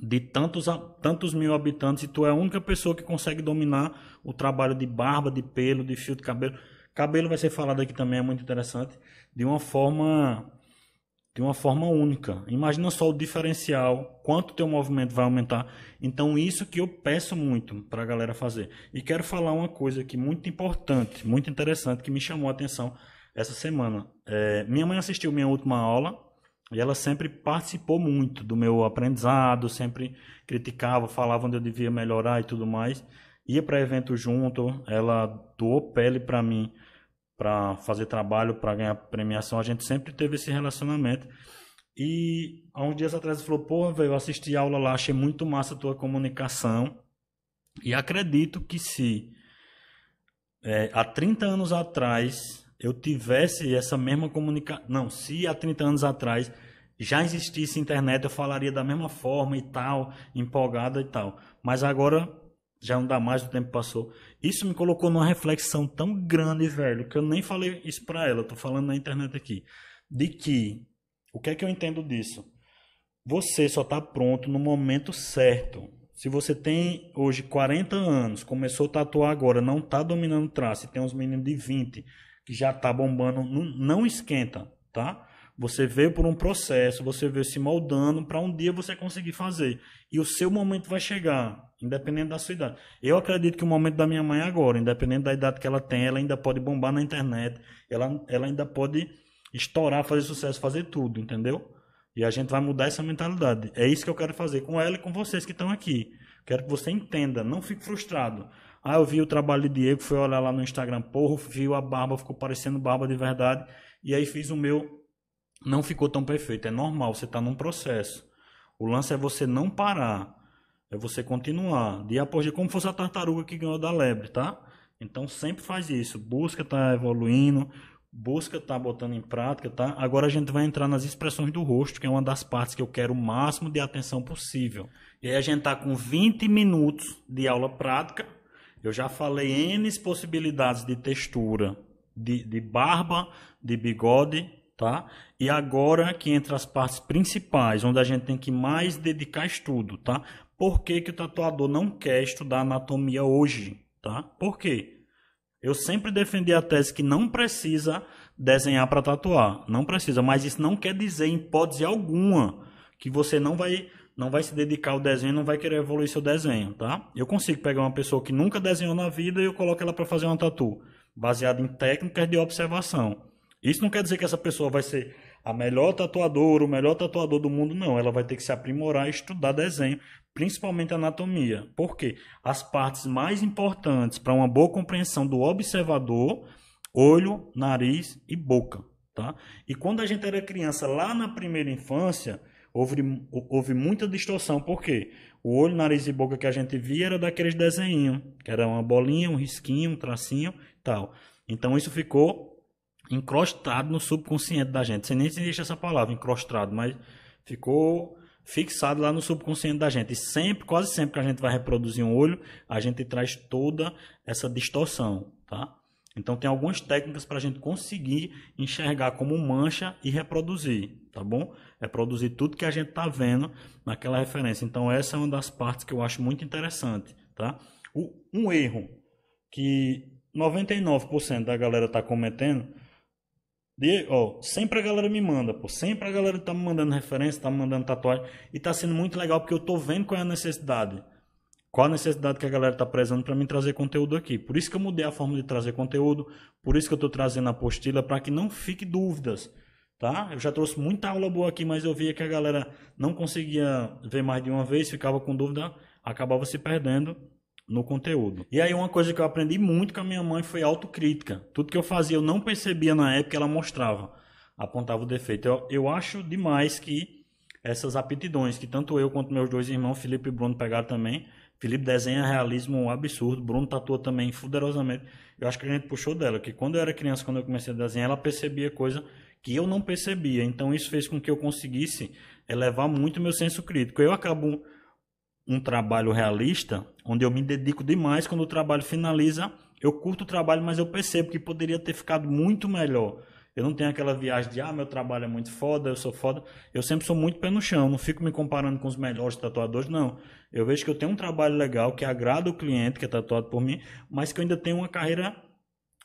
S1: de tantos mil habitantes e tu é a única pessoa que consegue dominar o trabalho de barba, de pelo, de fio de cabelo. Cabelo vai ser falado aqui também, é muito interessante, de uma forma única. Imagina só o diferencial, quanto teu movimento vai aumentar. Então isso que eu peço muito para a galera fazer. E quero falar uma coisa aqui muito importante, muito interessante, que me chamou a atenção essa semana. Minha mãe assistiu minha última aula, e ela sempre participou muito do meu aprendizado, sempre criticava, falava onde eu devia melhorar e tudo mais. Ia para evento junto, ela doou pele para mim, para fazer trabalho, para ganhar premiação. A gente sempre teve esse relacionamento. E há uns dias atrás ela falou, pô, velho, eu assisti a aula lá, achei muito massa a tua comunicação. E acredito que se há 30 anos atrás eu tivesse essa mesma comunicação... Não, se há 30 anos atrás já existisse internet, eu falaria da mesma forma e tal, empolgada e tal. Mas agora já não dá mais, o tempo passou. Isso me colocou numa reflexão tão grande, velho, que eu nem falei isso pra ela, eu tô falando na internet aqui. De que, o que é que eu entendo disso? Você só tá pronto no momento certo. Se você tem hoje 40 anos, começou a tatuar agora, não tá dominando traço, e tem uns meninos de 20 que já tá bombando, não esquenta, tá? Você veio por um processo, você veio se moldando para um dia você conseguir fazer. E o seu momento vai chegar, independente da sua idade. Eu acredito que o momento da minha mãe é agora, independente da idade que ela tem, ela ainda pode bombar na internet, ela ainda pode estourar, fazer sucesso, fazer tudo, entendeu? E a gente vai mudar essa mentalidade. É isso que eu quero fazer com ela e com vocês que estão aqui. Quero que você entenda, não fique frustrado. Ah, eu vi o trabalho de Diego, fui olhar lá no Instagram, porra, viu a barba, ficou parecendo barba de verdade. E aí fiz o meu, não ficou tão perfeito. É normal, você está num processo. O lance é você não parar, é você continuar. Dia após dia, como fosse a tartaruga que ganhou da lebre, tá? Então sempre faz isso, busca estar evoluindo, busca estar botando em prática, tá? Agora a gente vai entrar nas expressões do rosto, que é uma das partes que eu quero o máximo de atenção possível. E aí a gente tá com 20 minutos de aula prática. Eu já falei N possibilidades de textura, de barba, de bigode, tá? E agora que entra as partes principais, onde a gente tem que mais dedicar estudo, tá? Por que que o tatuador não quer estudar anatomia hoje, tá? Por quê? Eu sempre defendi a tese que não precisa desenhar para tatuar, não precisa, mas isso não quer dizer em hipótese alguma que você não vai se dedicar ao desenho, não vai querer evoluir seu desenho, tá? Eu consigo pegar uma pessoa que nunca desenhou na vida e eu coloco ela para fazer uma tatu, baseada em técnicas de observação. Isso não quer dizer que essa pessoa vai ser a melhor tatuadora, o melhor tatuador do mundo, não. Ela vai ter que se aprimorar e estudar desenho, principalmente anatomia. Por quê? As partes mais importantes para uma boa compreensão do observador, olho, nariz e boca, tá? E quando a gente era criança, lá na primeira infância, houve muita distorção. Por quê? O olho, nariz e boca que a gente via era daqueles desenhinhos, que era uma bolinha, um risquinho, um tracinho e tal. Então isso ficou encrostado no subconsciente da gente. Você nem existe essa palavra, encrostado, mas ficou fixado lá no subconsciente da gente. E sempre, quase sempre que a gente vai reproduzir um olho, a gente traz toda essa distorção, tá? Então tem algumas técnicas para a gente conseguir enxergar como mancha e reproduzir, tá bom? Reproduzir tudo que a gente está vendo naquela referência. Então essa é uma das partes que eu acho muito interessante, tá? Um erro que 99% da galera está cometendo, sempre a galera me manda, sempre a galera tá me mandando referência, tá me mandando tatuagem, e tá sendo muito legal porque eu tô vendo qual é a necessidade. Qual a necessidade que a galera tá prezando para mim trazer conteúdo aqui. Por isso que eu mudei a forma de trazer conteúdo, por isso que eu tô trazendo a apostila, para que não fique dúvidas, tá? Eu já trouxe muita aula boa aqui, mas eu via que a galera não conseguia ver mais de uma vez, ficava com dúvida, acabava se perdendo no conteúdo. E aí uma coisa que eu aprendi muito com a minha mãe foi autocrítica. Tudo que eu fazia eu não percebia na época, ela mostrava, apontava o defeito. Eu acho demais que essas aptidões que tanto eu quanto meus dois irmãos, Felipe e Bruno, pegaram também. Felipe desenha realismo absurdo, Bruno tatua também fuderosamente. Eu acho que a gente puxou dela, que quando eu era criança, quando eu comecei a desenhar, ela percebia coisa que eu não percebia. Então isso fez com que eu conseguisse elevar muito meu senso crítico. Eu acabo um trabalho realista, onde eu me dedico demais. Quando o trabalho finaliza, eu curto o trabalho, mas eu percebo que poderia ter ficado muito melhor. Eu não tenho aquela viagem de, meu trabalho é muito foda, eu sou foda. Eu sempre sou muito pé no chão, não fico me comparando com os melhores tatuadores, não. Eu vejo que eu tenho um trabalho legal, que agrada o cliente, que é tatuado por mim, mas que eu ainda tenho uma carreira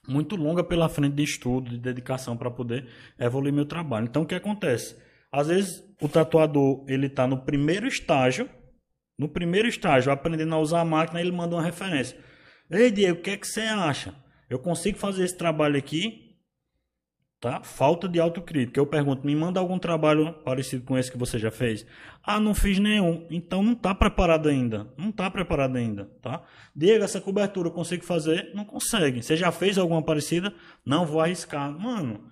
S1: muito longa pela frente de estudo, de dedicação para poder evoluir meu trabalho. Então, o que acontece? Às vezes, o tatuador, ele está no primeiro estágio, aprendendo a usar a máquina, ele manda uma referência. Ei, Diego, o que é que você acha? Eu consigo fazer esse trabalho aqui? Tá? Falta de autocrítica. Eu pergunto, me manda algum trabalho parecido com esse que você já fez? Não fiz nenhum. Então não está preparado ainda. Tá? Diego, essa cobertura eu consigo fazer? Não consegue. Você já fez alguma parecida? Não, vou arriscar. Mano,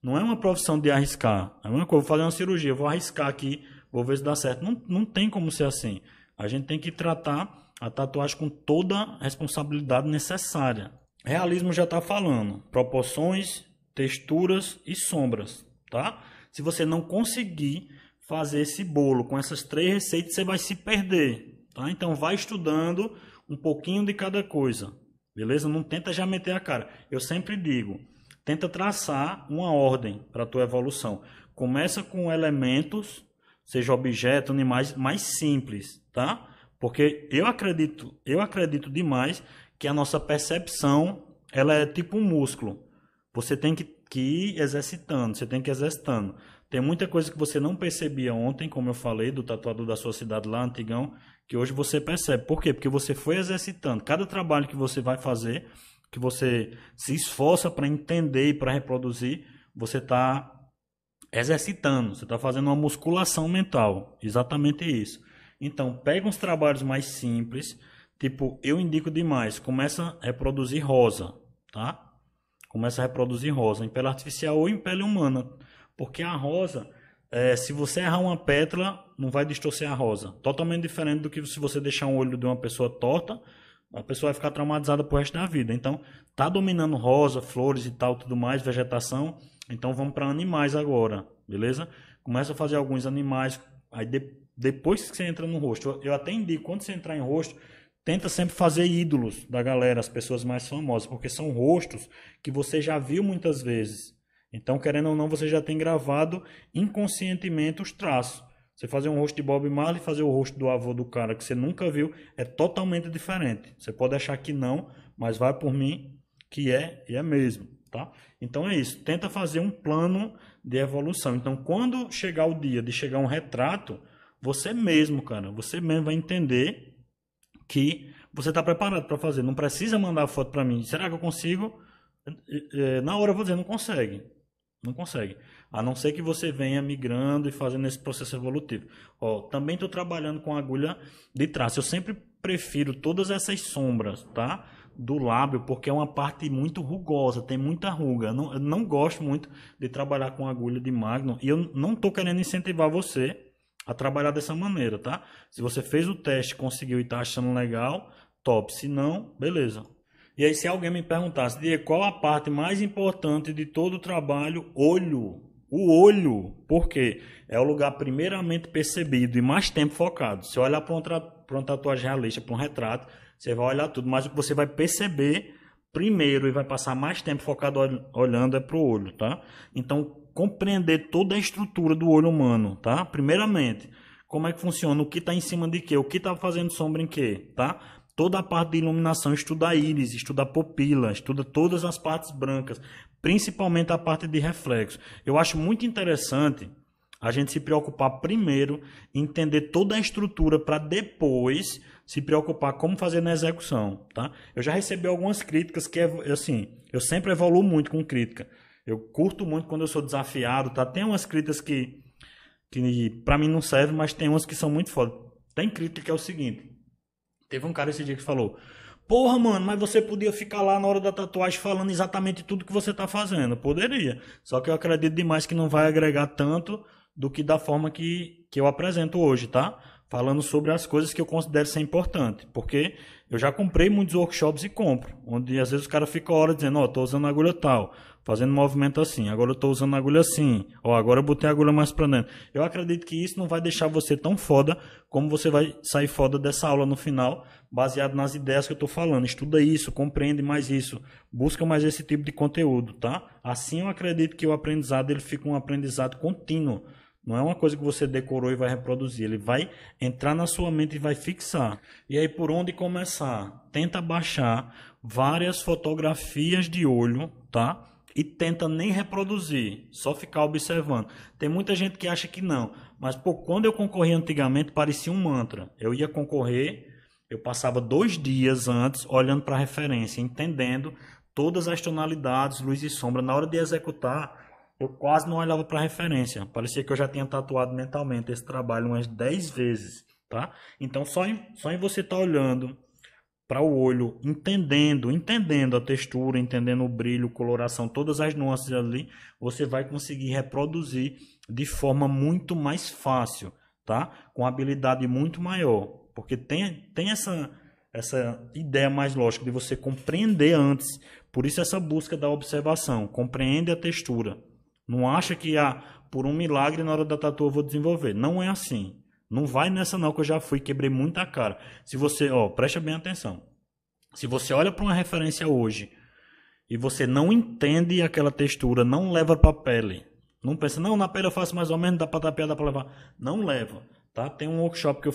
S1: não é uma profissão de arriscar. É uma coisa, vou fazer uma cirurgia, vou arriscar aqui, vou ver se dá certo. Não tem como ser assim. A gente tem que tratar a tatuagem com toda a responsabilidade necessária. Realismo já está falando. Proporções, texturas e sombras, tá? Se você não conseguir fazer esse bolo com essas 3 receitas, você vai se perder, tá? Então vai estudando um pouquinho de cada coisa, beleza? Não tenta já meter a cara. Eu sempre digo, tenta traçar uma ordem para a tua evolução. Começa com elementos, seja objeto, animais mais simples, tá? Porque eu acredito demais que a nossa percepção, ela é tipo um músculo. Você tem que que ir exercitando, você tem que ir exercitando. Tem muita coisa que você não percebia ontem, como eu falei, do tatuador da sua cidade lá, antigão, que hoje você percebe. Por quê? Porque você foi exercitando. Cada trabalho que você vai fazer, que você se esforça para entender e para reproduzir, você está exercitando, você está fazendo uma musculação mental. Exatamente isso. Então, pega uns trabalhos mais simples, tipo, eu indico demais, começa a reproduzir rosa, tá? Começa a reproduzir rosa, em pele artificial ou em pele humana. Porque a rosa, se você errar uma pétala, não vai distorcer a rosa. Totalmente diferente do que se você deixar um olho de uma pessoa torta, a pessoa vai ficar traumatizada pro resto da vida. Então, tá dominando rosa, flores e tal, tudo mais, vegetação. Então, vamos para animais agora, beleza? Começa a fazer alguns animais, aí depois que você entra no rosto. Eu até indico, quando você entrar em rosto, tenta sempre fazer ídolos da galera, as pessoas mais famosas, porque são rostos que você já viu muitas vezes. Então, querendo ou não, você já tem gravado inconscientemente os traços. Você fazer um rosto de Bob Marley e fazer o rosto do avô do cara que você nunca viu é totalmente diferente. Você pode achar que não, mas vai por mim que é e é mesmo, tá? Então é isso. Tenta fazer um plano de evolução. Então, quando chegar o dia de chegar um retrato, você mesmo, cara, você mesmo vai entender que você está preparado para fazer. Não precisa mandar foto para mim. Será que eu consigo? Na hora eu vou dizer, não consegue. Não consegue. A não ser que você venha migrando e fazendo esse processo evolutivo. Ó, também estou trabalhando com agulha de traço. Eu sempre prefiro todas essas sombras, tá? Do lábio, porque é uma parte muito rugosa, tem muita ruga. Eu não gosto muito de trabalhar com agulha de Magnum. E eu não estou querendo incentivar você a trabalhar dessa maneira, tá? Se você fez o teste, conseguiu e está achando legal, top. Se não, beleza. E aí, se alguém me perguntasse, Diego, qual a parte mais importante de todo o trabalho? Olho. O olho. Por quê? É o lugar primeiramente percebido e mais tempo focado. Se olhar para uma tatuagem realista, para um retrato, você vai olhar tudo, mas o que você vai perceber primeiro e vai passar mais tempo focado olhando é para o olho, tá? Então, compreender toda a estrutura do olho humano, tá? Primeiramente, como é que funciona, o que está em cima de quê, o que está fazendo sombra em quê, tá? Toda a parte de iluminação, estuda a íris, estuda a pupila, estuda todas as partes brancas, principalmente a parte de reflexo. Eu acho muito interessante a gente se preocupar primeiro em entender toda a estrutura para depois se preocupar como fazer na execução, tá? Eu já recebi algumas críticas que, assim, eu sempre evoluo muito com crítica. Eu curto muito quando eu sou desafiado, tá? Tem umas críticas que para mim não servem, mas tem umas que são muito foda. Tem crítica que é o seguinte. Teve um cara esse dia que falou: porra, mano, mas você podia ficar lá na hora da tatuagem falando exatamente tudo que você tá fazendo. Poderia. Só que eu acredito demais que não vai agregar tanto do que da forma que eu apresento hoje, tá? Falando sobre as coisas que eu considero ser importante. Porque eu já comprei muitos workshops e compro. Onde às vezes o cara fica hora dizendo, ó, tô usando agulha tal, fazendo movimento assim, agora eu tô usando agulha assim, ó, agora eu botei a agulha mais pra dentro. Eu acredito que isso não vai deixar você tão foda como você vai sair foda dessa aula no final, baseado nas ideias que eu tô falando. Estuda isso, compreende mais isso, busca mais esse tipo de conteúdo, tá? Assim eu acredito que o aprendizado ele fica um aprendizado contínuo. Não é uma coisa que você decorou e vai reproduzir. Ele vai entrar na sua mente e vai fixar. E aí, por onde começar? Tenta baixar várias fotografias de olho, tá? E tenta nem reproduzir, só ficar observando. Tem muita gente que acha que não. Mas, pô, quando eu concorria antigamente, parecia um mantra. Eu ia concorrer, eu passava 2 dias antes olhando para a referência, entendendo todas as tonalidades, luz e sombra. Na hora de executar, eu quase não olhava para a referência. Parecia que eu já tinha tatuado mentalmente esse trabalho umas 10 vezes, tá? Então, só em você estar olhando para o olho, entendendo a textura, entendendo o brilho, coloração, todas as nuances ali, você vai conseguir reproduzir de forma muito mais fácil, tá? Com habilidade muito maior. Porque tem essa ideia mais lógica de você compreender antes. Por isso essa busca da observação. Compreende a textura. Não acha que por um milagre na hora da tatu eu vou desenvolver. Não é assim. Não vai nessa não, que eu já fui, quebrei muita cara. Se você, presta bem atenção. Se você olha para uma referência hoje e você não entende aquela textura, não leva para a pele. Não pensa, não, na pele eu faço mais ou menos, dá para tapear, dá para levar. Não leva, tá? Tem um workshop que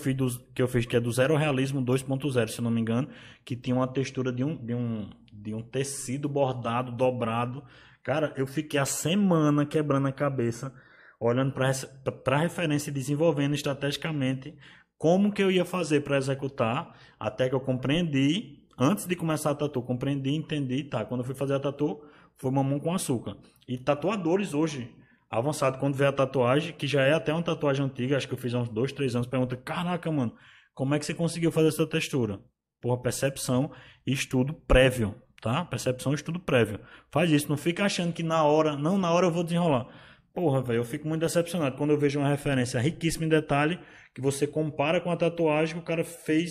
S1: eu fiz que é do Zero Realismo 2.0, se eu não me engano, que tinha uma textura de um tecido bordado, dobrado. Cara, eu fiquei a semana quebrando a cabeça, olhando para a referência e desenvolvendo estrategicamente como que eu ia fazer para executar, até que eu compreendi, antes de começar a tatu, compreendi, entendi, tá, quando eu fui fazer a tatu, foi mamão com açúcar. E tatuadores hoje, avançado, quando vê a tatuagem, que já é até uma tatuagem antiga, acho que eu fiz há uns 2, 3 anos, pergunta, caraca, mano, como é que você conseguiu fazer essa textura? Porra, percepção e estudo prévio, tá? Percepção e estudo prévio. Faz isso, não fica achando que na hora, não, na hora eu vou desenrolar. Porra, velho, eu fico muito decepcionado quando eu vejo uma referência riquíssima em detalhe que você compara com a tatuagem que o cara fez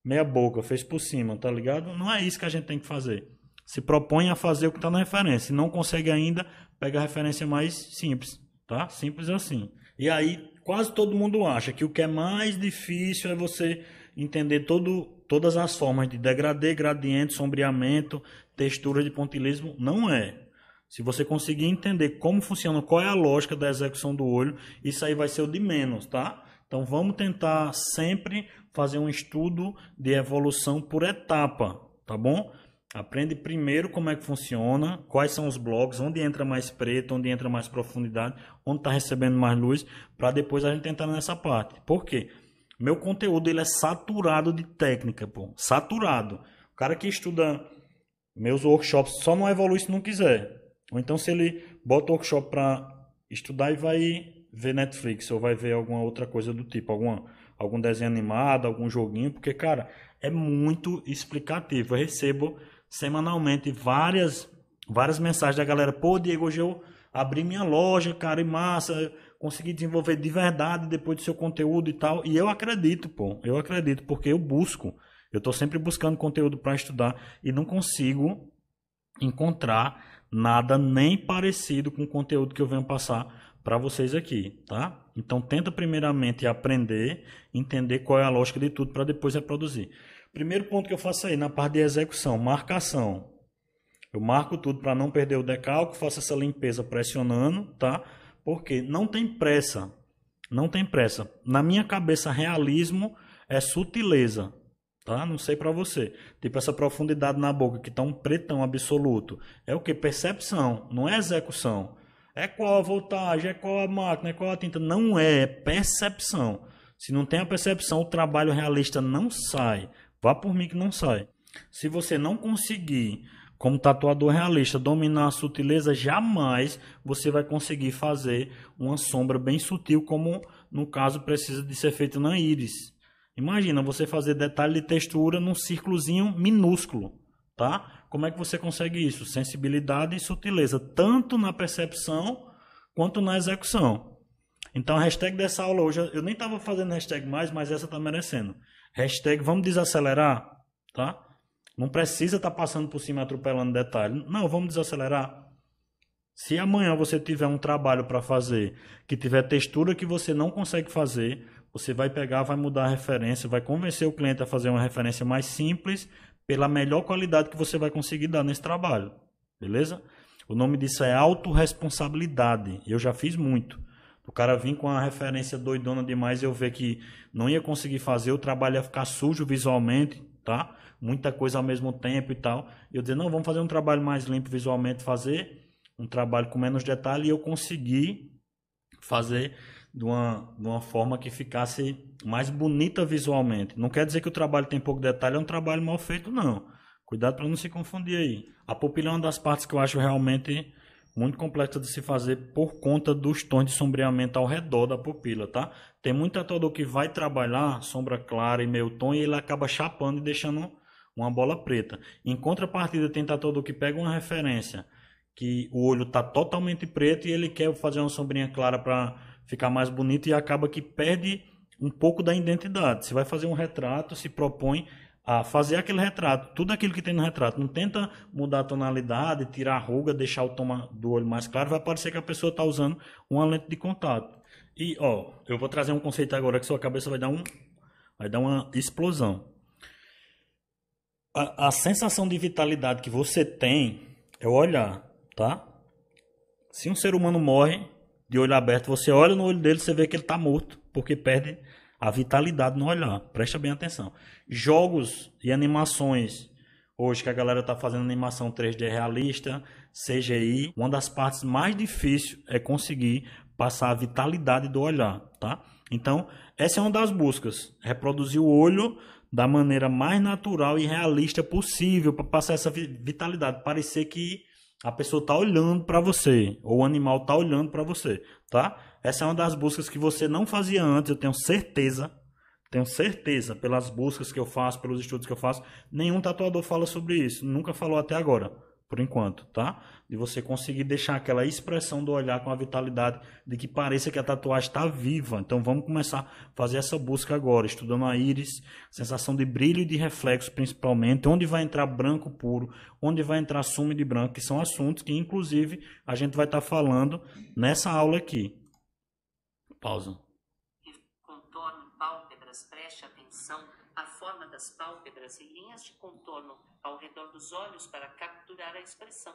S1: meia boca, fez por cima, tá ligado? Não é isso que a gente tem que fazer. Se propõe a fazer o que está na referência. Se não consegue ainda, pega a referência mais simples, tá? Simples assim. E aí, quase todo mundo acha que o que é mais difícil é você entender todas as formas de degradê, gradiente, sombreamento, textura de pontilismo. Não é. Se você conseguir entender como funciona, qual é a lógica da execução do olho, isso aí vai ser o de menos, tá? Então vamos tentar sempre fazer um estudo de evolução por etapa, tá bom? Aprende primeiro como é que funciona, quais são os blocos, onde entra mais preto, onde entra mais profundidade, onde está recebendo mais luz, para depois a gente entrar nessa parte. Por quê? Meu conteúdo ele é saturado de técnica, pô. Saturado. O cara que estuda meus workshops só não evolui se não quiser. Ou então se ele bota o workshop para estudar e vai ver Netflix ou vai ver alguma outra coisa do tipo, algum desenho animado, algum joguinho, porque, cara, é muito explicativo. Eu recebo semanalmente várias mensagens da galera, pô, Diego, hoje eu abri minha loja, cara, e massa, consegui desenvolver de verdade depois do seu conteúdo e tal. E eu acredito, pô, eu acredito, porque eu tô sempre buscando conteúdo para estudar e não consigo encontrar nada nem parecido com o conteúdo que eu venho passar para vocês aqui, tá? Então tenta primeiramente aprender, entender qual é a lógica de tudo para depois reproduzir. Primeiro ponto que eu faço aí na parte de execução, marcação. Eu marco tudo para não perder o decalque, faço essa limpeza pressionando, tá? Porque não tem pressa. Não tem pressa. Na minha cabeça, realismo é sutileza, tá? Não sei para você. Tipo essa profundidade na boca que tá um pretão absoluto. É o que? Percepção, não é execução. É qual a voltagem, é qual a máquina, é qual a tinta. Não é percepção. Se não tem a percepção, o trabalho realista não sai. Vá por mim que não sai. Se você não conseguir, como tatuador realista, dominar a sutileza, jamais você vai conseguir fazer uma sombra bem sutil, como no caso precisa de ser feito na íris. Imagina você fazer detalhe de textura num círculozinho minúsculo, tá? Como é que você consegue isso? Sensibilidade e sutileza, tanto na percepção quanto na execução. Então a hashtag dessa aula hoje, eu nem estava fazendo hashtag mais, mas essa está merecendo. Hashtag vamos desacelerar, tá? Não precisa estar passando por cima atropelando detalhe. Não, vamos desacelerar. Se amanhã você tiver um trabalho para fazer que tiver textura que você não consegue fazer, você vai pegar, vai mudar a referência, vai convencer o cliente a fazer uma referência mais simples pela melhor qualidade que você vai conseguir dar nesse trabalho. Beleza? O nome disso é autorresponsabilidade. Eu já fiz muito. O cara vir com a referência doidona demais e eu ver que não ia conseguir fazer, o trabalho ia ficar sujo visualmente, tá? Muita coisa ao mesmo tempo e tal. E eu dizer, não, vamos fazer um trabalho mais limpo visualmente, fazer um trabalho com menos detalhe, e eu consegui fazer de uma forma que ficasse mais bonita visualmente. Não quer dizer que o trabalho tem pouco detalhe, é um trabalho mal feito, não. Cuidado para não se confundir aí. A pupila é uma das partes que eu acho realmente muito complexa de se fazer por conta dos tons de sombreamento ao redor da pupila, tá? Tem muito tatuador que vai trabalhar sombra clara e meio tom e ele acaba chapando e deixando uma bola preta. Em contrapartida, tem tatuador que pega uma referência que o olho está totalmente preto e ele quer fazer uma sombrinha clara para ficar mais bonito e acaba que perde um pouco da identidade. Você vai fazer um retrato, se propõe a fazer aquele retrato, tudo aquilo que tem no retrato. Não tenta mudar a tonalidade, tirar a ruga, deixar o tom do olho mais claro. Vai parecer que a pessoa está usando uma lente de contato. E, ó, eu vou trazer um conceito agora que sua cabeça vai dar uma explosão. A sensação de vitalidade que você tem é o olhar, tá? Se um ser humano morre de olho aberto, você olha no olho dele, você vê que ele está morto, porque perde a vitalidade no olhar. Presta bem atenção. Jogos e animações hoje que a galera tá fazendo animação 3D realista, CGI, uma das partes mais difíceis é conseguir passar a vitalidade do olhar, tá? Então, essa é uma das buscas, reproduzir o olho da maneira mais natural e realista possível para passar essa vitalidade, parecer que a pessoa está olhando para você, ou o animal está olhando para você, tá? Essa é uma das buscas que você não fazia antes, eu tenho certeza, pelas buscas que eu faço, pelos estudos que eu faço, nenhum tatuador fala sobre isso, nunca falou até agora, por enquanto, tá? De você conseguir deixar aquela expressão do olhar com a vitalidade, de que pareça que a tatuagem está viva. Então vamos começar a fazer essa busca agora, estudando a íris, sensação de brilho e de reflexo principalmente, onde vai entrar branco puro, onde vai entrar sumo de branco, que são assuntos que inclusive a gente vai estar falando nessa aula aqui. Pausa.
S2: Contorno pálpebras, preste atenção à forma das pálpebras e linhas de contorno ao redor dos olhos para capturar a expressão.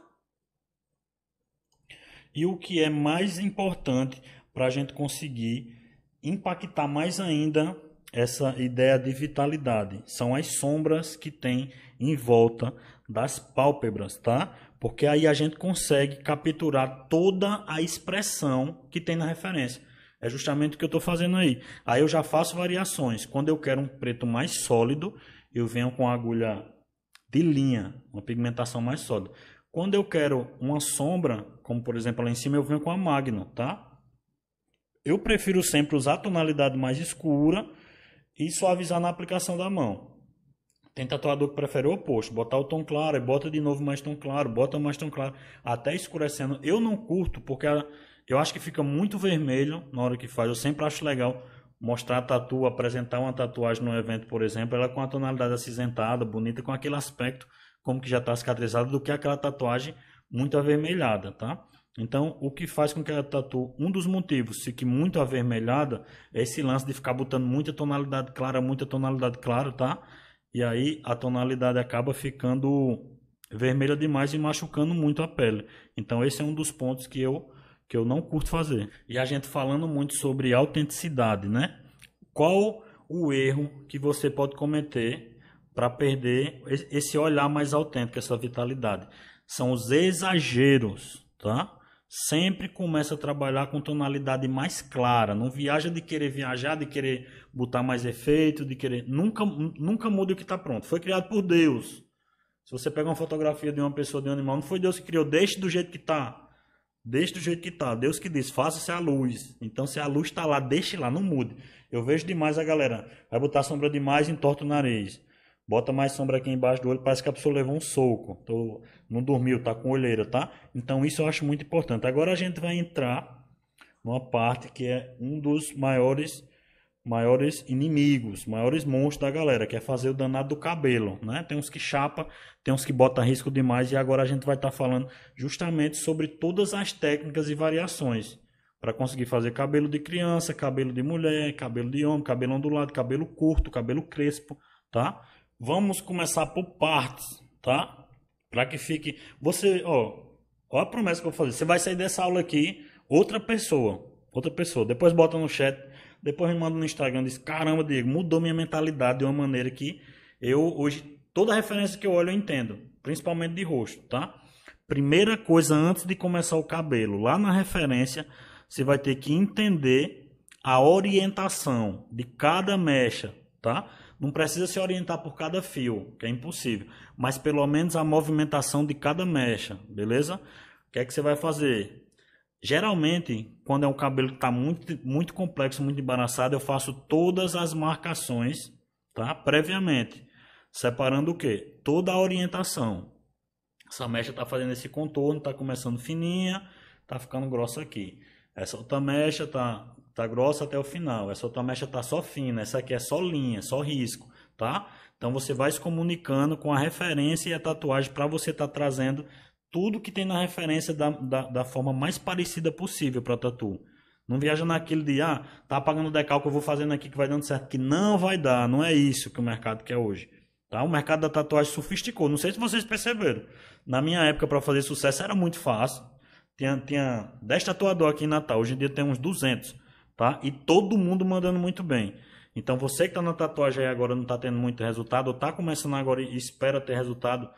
S1: E o que é mais importante para a gente conseguir impactar mais ainda essa ideia de vitalidade são as sombras que tem em volta das pálpebras, tá? Porque aí a gente consegue capturar toda a expressão que tem na referência. É justamente o que eu estou fazendo aí. Aí eu já faço variações. Quando eu quero um preto mais sólido, eu venho com a agulha de linha, uma pigmentação mais sólida. Quando eu quero uma sombra, como por exemplo lá em cima, eu venho com a Magno, tá? Eu prefiro sempre usar a tonalidade mais escura e suavizar na aplicação da mão. Tem tatuador que prefere o oposto, botar o tom claro, e bota de novo mais tom claro, bota mais tom claro, até escurecendo. Eu não curto, porque eu acho que fica muito vermelho na hora que faz. Eu sempre acho legal mostrar a tatu, apresentar uma tatuagem no evento, por exemplo, ela com a tonalidade acinzentada, bonita, com aquele aspecto como que já está cicatrizada, do que aquela tatuagem muito avermelhada, tá? Então, o que faz com que a tatu, um dos motivos fique muito avermelhada, é esse lance de ficar botando muita tonalidade clara, tá? E aí a tonalidade acaba ficando vermelha demais e machucando muito a pele. Então, esse é um dos pontos que eu não curto fazer. E a gente falando muito sobre autenticidade, né? Qual o erro que você pode cometer para perder esse olhar mais autêntico, essa vitalidade? São os exageros, tá? Sempre começa a trabalhar com tonalidade mais clara. Não viaja de querer viajar, de querer botar mais efeito, de querer... Nunca muda o que está pronto. Foi criado por Deus. Se você pega uma fotografia de uma pessoa, de um animal, não foi Deus que criou. Deixe do jeito que está. Deixe do jeito que está. Deus que diz, faça-se a luz. Então, se a luz está lá, deixe lá, não mude. Eu vejo demais a galera. Vai botar sombra demais e entorta o nariz. Bota mais sombra aqui embaixo do olho, parece que a pessoa levou um soco. Não dormiu, tá com olheira, tá? Então, isso eu acho muito importante. Agora a gente vai entrar numa parte que é um dos maiores inimigos, maiores monstros da galera, que é fazer o danado do cabelo, né? Tem uns que chapa, tem uns que bota risco demais, e agora a gente vai estar falando justamente sobre todas as técnicas e variações para conseguir fazer cabelo de criança, cabelo de mulher, cabelo de homem, cabelo ondulado, cabelo curto, cabelo crespo, tá? Vamos começar por partes, tá? Para que fique... Você, ó a promessa que eu vou fazer. Você vai sair dessa aula aqui, outra pessoa. Depois bota no chat, depois me manda no Instagram, diz, caramba, Diego, mudou minha mentalidade de uma maneira que eu hoje, toda referência que eu olho eu entendo, principalmente de rosto, tá? Primeira coisa, antes de começar o cabelo, lá na referência, você vai ter que entender a orientação de cada mecha, tá? Não precisa se orientar por cada fio, que é impossível, mas pelo menos a movimentação de cada mecha, beleza? O que é que você vai fazer? Geralmente, quando é um cabelo que está muito complexo, muito embaraçado, eu faço todas as marcações, tá? Previamente, separando o quê? Toda a orientação. Essa mecha está fazendo esse contorno, está começando fininha, está ficando grossa aqui. Essa outra mecha tá grossa até o final. Essa outra mecha tá só fina. Essa aqui é só linha, só risco, tá? Então você vai se comunicando com a referência e a tatuagem para você estar trazendo tudo que tem na referência da forma mais parecida possível para a tatu. Não viaja naquilo de, tá apagando o decalque, eu vou fazendo aqui que vai dando certo. Que não vai dar, não é isso que o mercado quer hoje. Tá? O mercado da tatuagem sofisticou. Não sei se vocês perceberam. Na minha época, para fazer sucesso, era muito fácil. Tinha 10 tatuadores aqui em Natal. Hoje em dia tem uns 200. Tá? E todo mundo mandando muito bem. Então você que está na tatuagem aí agora não está tendo muito resultado, ou está começando agora e espera ter resultado,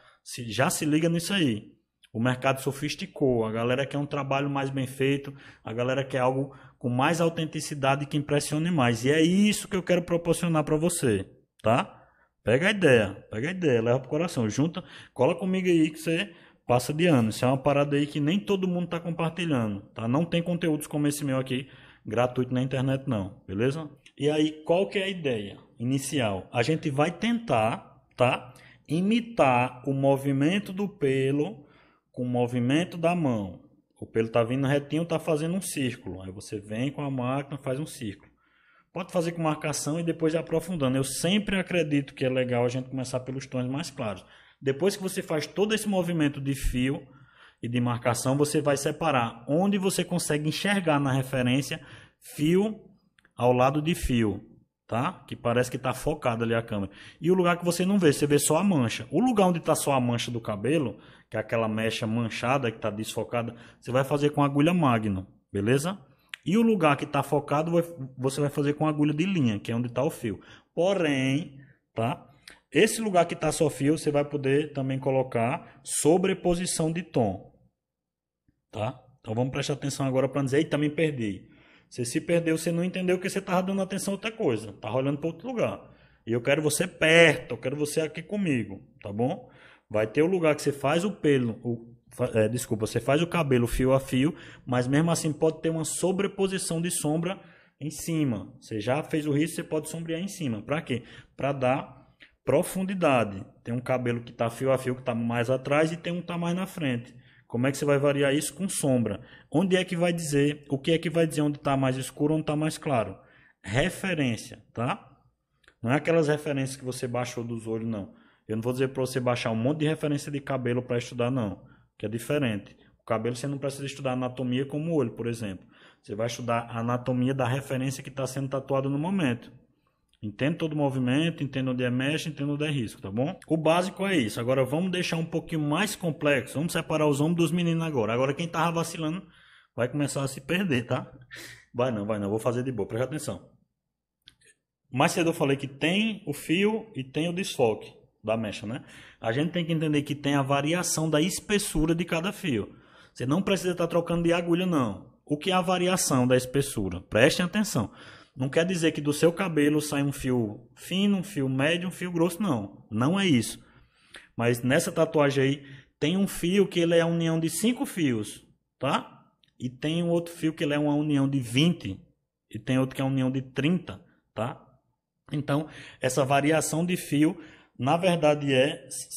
S1: já se liga nisso aí. O mercado sofisticou, a galera quer um trabalho mais bem feito, a galera quer algo com mais autenticidade que impressione mais. E é isso que eu quero proporcionar para você, tá? Pega a ideia, leva pro coração, junta, cola comigo aí que você passa de ano. Isso é uma parada aí que nem todo mundo tá compartilhando, tá? Não tem conteúdos como esse meu aqui, gratuito na internet não, beleza? E aí, qual que é a ideia inicial? A gente vai tentar, tá? Imitar o movimento do pelo com o movimento da mão. O pelo tá vindo retinho, tá fazendo um círculo. Aí você vem com a máquina, faz um círculo. Pode fazer com marcação e depois aprofundando. Eu sempre acredito que é legal a gente começar pelos tons mais claros. Depois que você faz todo esse movimento de fio e de marcação, você vai separar onde você consegue enxergar na referência fio ao lado de fio, tá? Que parece que está focado ali a câmera. E o lugar que você não vê, você vê só a mancha. O lugar onde está só a mancha do cabelo, que é aquela mecha manchada que está desfocada, você vai fazer com agulha Magnum, beleza? E o lugar que está focado, você vai fazer com agulha de linha, que é onde está o fio. Porém, tá? Esse lugar que está só fio, você vai poder também colocar sobreposição de tom. Tá? Então vamos prestar atenção agora para dizer, eita, me perdi. Você se perdeu, você não entendeu que você estava dando atenção a outra coisa. Estava olhando para outro lugar. E eu quero você perto, eu quero você aqui comigo, tá bom? Vai ter o lugar que você faz o pelo, você faz o cabelo fio a fio, mas mesmo assim pode ter uma sobreposição de sombra em cima. Você já fez o risco, você pode sombrear em cima. Para quê? Para dar profundidade. Tem um cabelo que está fio a fio, que está mais atrás, e tem um que está mais na frente. Como é que você vai variar isso? Com sombra. Onde é que vai dizer, o que é que vai dizer onde está mais escuro, onde está mais claro? Referência, tá? Não é aquelas referências que você baixou dos olhos, não. Eu não vou dizer para você baixar um monte de referência de cabelo para estudar, não. Que é diferente. O cabelo você não precisa estudar anatomia como o olho, por exemplo. Você vai estudar a anatomia da referência que está sendo tatuada no momento. Entende todo o movimento, entende onde é mecha, entende onde é risco, tá bom? O básico é isso. Agora vamos deixar um pouquinho mais complexo. Vamos separar os homens dos meninos agora. Agora quem tava vacilando vai começar a se perder, tá? Vai não. Vou fazer de boa, presta atenção. Mais cedo eu falei que tem o fio e tem o desfoque da mecha, né? A gente tem que entender que tem a variação da espessura de cada fio. Você não precisa estar trocando de agulha, não. O que é a variação da espessura? Prestem atenção. Não quer dizer que do seu cabelo sai um fio fino, um fio médio, um fio grosso, não. Não é isso. Mas nessa tatuagem aí, tem um fio que ele é a união de 5 fios, tá? E tem um outro fio que ele é uma união de 20. E tem outro que é uma união de 30, tá? Então, essa variação de fio, na verdade,